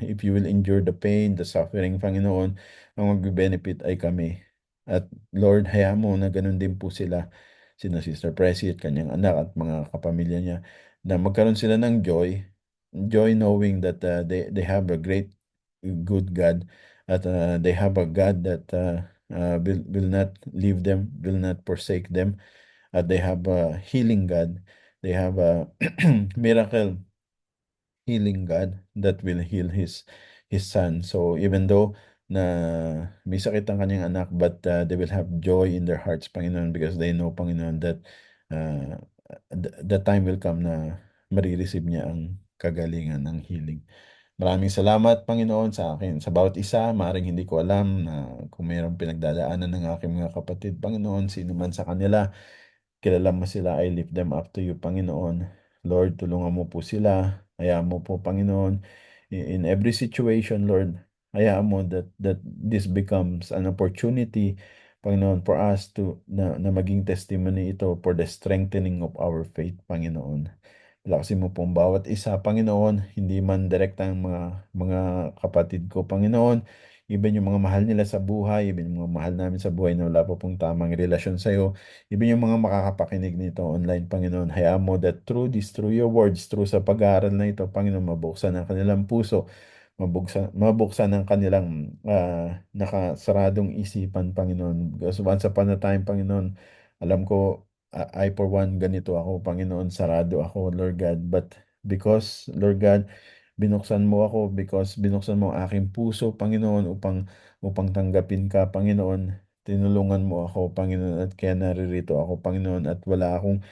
[SPEAKER 1] if you will endure the pain, the suffering, Panginoon, ang magbe-benefit ay kami. At Lord, hayaan mo na ganun din po sina Sister Presi at kanyang anak at mga kapamilya niya, na magkaroon sila ng joy knowing that they have a great, good God, at they have a God that will not leave them, will not forsake them, at they have a healing God, they have a miracle healing God that will heal his son. So even though na may sakit ang kanyang anak, but they will have joy in their hearts, Panginoon, because they know, Panginoon, that uh, the time will come na marireceive niya ang kagalingan ng healing. Maraming salamat, Panginoon, sa akin, sa bawat isa. Maaring hindi ko alam na kung mayroong pinagdadaanan ng aking mga kapatid, Panginoon, sino man sa kanila, kilala mo sila, I lift them up to you, Panginoon. Lord, tulungan mo po sila. Hayaan mo po, Panginoon, in every situation, Lord, hayaan mo that this becomes an opportunity, Panginoon, for us na maging testimony ito for the strengthening of our faith, Panginoon. Palakasin mo po ang bawat isa, Panginoon, hindi man direkta ang mga kapatid ko, Panginoon, even yung mga mahal nila sa buhay, even yung mga mahal namin sa buhay na wala pa pong tamang relasyon sa iyo, even yung mga makakapakinig nito online, Panginoon, hayaan mo that through this, through your words, through sa pag-aaral na ito, Panginoon, mabuksan ang kanilang puso, mabuksan ang kanilang nakasaradong isipan, Panginoon. Because once upon a time, Panginoon, alam ko, I for one, ganito ako, Panginoon, sarado ako, Lord God. But because, Lord God, binuksan mo ako, because binuksan mo ang aking puso, Panginoon, upang tanggapin ka, Panginoon, tinulungan mo ako, Panginoon, at kaya naririto ako, Panginoon, at wala akong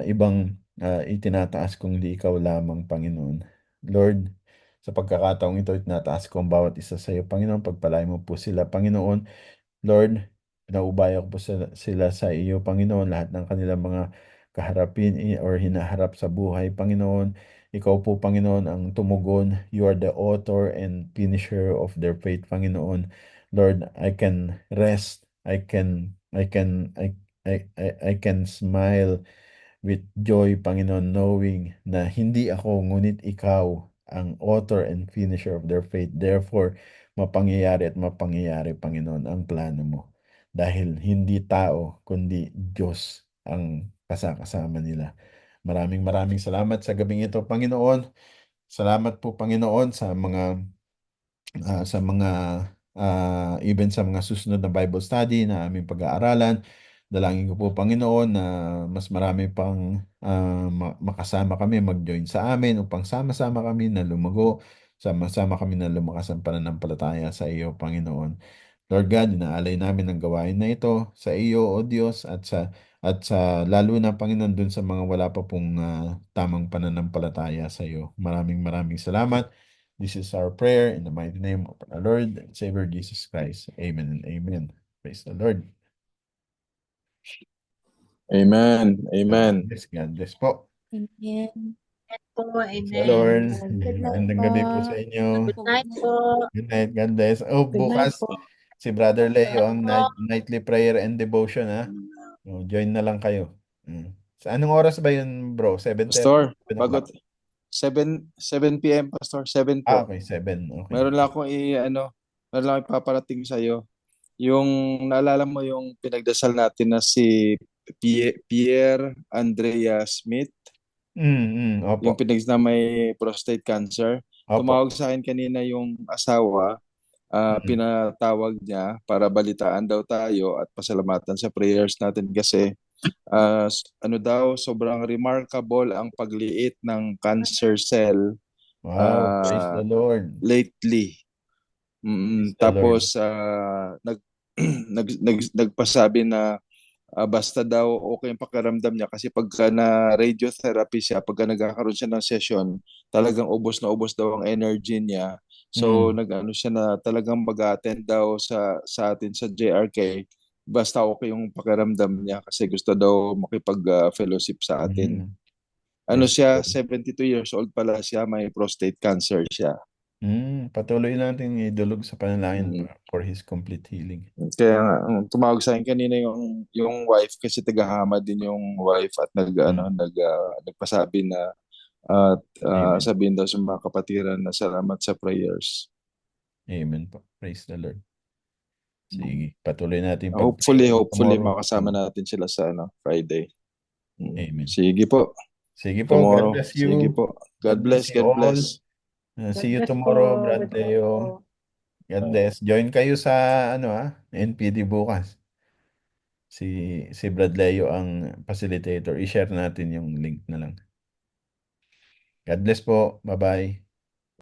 [SPEAKER 1] ibang itinataas kung di ikaw lamang, Panginoon. Lord, sa pagkakataong ito, itinataas ko ang bawat isa sa iyo, Panginoon, pagpalain mo po sila, Panginoon. Lord, pinaubaya ko po sila sa iyo, Panginoon, lahat ng kanilang mga kaharapin or hinaharap sa buhay, Panginoon. Ikaw po, Panginoon, ang tumugon. You are the author and finisher of their faith, Panginoon. Lord, I can rest. I can smile with joy, Panginoon, knowing na hindi ako, ngunit ikaw ang author and finisher of their faith. Therefore, mapangyayari, Panginoon, ang plano mo. Dahil hindi tao, kundi Diyos ang kasama nila. Maraming salamat sa gabing ito, Panginoon. Salamat po, Panginoon, sa mga even sa mga susunod na Bible study na aming pag-aaralan. Dalangin ko po, Panginoon, na mas marami pang makasama kami, mag-join sa amin upang sama-sama kami na lumago, sama-sama kami na lumakas ang pananampalataya sa iyo, Panginoon. Lord God, inaalay namin ang gawain na ito sa iyo, O Diyos, at sa lalo na, Panginoon, dun sa mga wala pa pong tamang pananampalataya sa iyo. Maraming salamat. This is our prayer in the mighty name of our Lord and Savior Jesus Christ. Amen and amen. Praise the Lord.
[SPEAKER 5] Amen.
[SPEAKER 1] God
[SPEAKER 5] Amen.
[SPEAKER 1] bless. God bless po.
[SPEAKER 3] Amen.
[SPEAKER 2] Amen po,
[SPEAKER 1] Praise the
[SPEAKER 2] amen.
[SPEAKER 1] Lord.
[SPEAKER 3] Good night
[SPEAKER 1] Magandang
[SPEAKER 3] po.
[SPEAKER 1] gabi po sa inyo.
[SPEAKER 2] Good night po.
[SPEAKER 1] Good night. God bless. Oh,
[SPEAKER 3] Good night
[SPEAKER 1] bukas
[SPEAKER 3] po.
[SPEAKER 1] si Brother Leo ang
[SPEAKER 2] Po.
[SPEAKER 1] nightly prayer and devotion, ha? Oh, join na lang kayo. Sa anong oras ba yun, bro? 7:30?
[SPEAKER 5] Pastor,
[SPEAKER 1] 7
[SPEAKER 5] bagot
[SPEAKER 1] o'clock?
[SPEAKER 5] 7 p.m. Pastor, 7 po.
[SPEAKER 1] Okay, 7. Okay.
[SPEAKER 5] Meron lang akong meron lang akong ipaparating sa iyo. Yung naalala mo yung pinagdasal natin na si Pierre Andrea Smith, yung
[SPEAKER 1] Opo.
[SPEAKER 5] na may prostate cancer.
[SPEAKER 1] Opo.
[SPEAKER 5] Tumawag sa akin kanina yung asawa, pinatawag niya para balitaan daw tayo at pasalamatan sa prayers natin kasi sobrang remarkable ang pagliit ng cancer cell
[SPEAKER 1] Wow, praise the Lord.
[SPEAKER 5] lately.
[SPEAKER 1] Praise the Lord.
[SPEAKER 5] Tapos nagpasabi na basta daw okay ang pakiramdam niya kasi pagka na radiotherapy siya, pagka nagkakaroon siya ng session, talagang ubos na ubos daw ang energy niya. So nag-ano siya na talagang mag-attend daw sa atin sa JRK basta okay yung pakiramdam niya kasi gusto daw makipag-fellowship sa atin. Ano
[SPEAKER 1] Praise
[SPEAKER 5] siya,
[SPEAKER 1] the
[SPEAKER 5] 72 years old pala siya, may prostate cancer siya.
[SPEAKER 1] Patuloy natin idulog sa panalangin
[SPEAKER 5] Mm.
[SPEAKER 1] for his complete healing.
[SPEAKER 5] Kaya nga, tumawag sa akin kanina yung wife kasi tagahama din yung wife at nagpasabi na
[SPEAKER 1] Amen.
[SPEAKER 5] sabihin daw sa mga kapatiran na salamat sa prayers.
[SPEAKER 1] Amen po. Praise the Lord. Sige, patuloy natin
[SPEAKER 5] Hopefully
[SPEAKER 1] tomorrow.
[SPEAKER 5] makasama natin sila sa Friday.
[SPEAKER 1] Amen.
[SPEAKER 5] Sige po.
[SPEAKER 1] Sige po,
[SPEAKER 5] Tomorrow.
[SPEAKER 1] God bless you.
[SPEAKER 5] Sige po. God bless,
[SPEAKER 1] you
[SPEAKER 5] God
[SPEAKER 1] all.
[SPEAKER 5] bless.
[SPEAKER 1] See you
[SPEAKER 3] God bless
[SPEAKER 1] tomorrow,
[SPEAKER 3] po.
[SPEAKER 1] Brad
[SPEAKER 3] God bless
[SPEAKER 1] Leo.
[SPEAKER 3] po.
[SPEAKER 1] God bless. Join kayo sa NPD bukas. Si Brad Leo ang facilitator. I-share natin yung link na lang. God bless po. Bye-bye.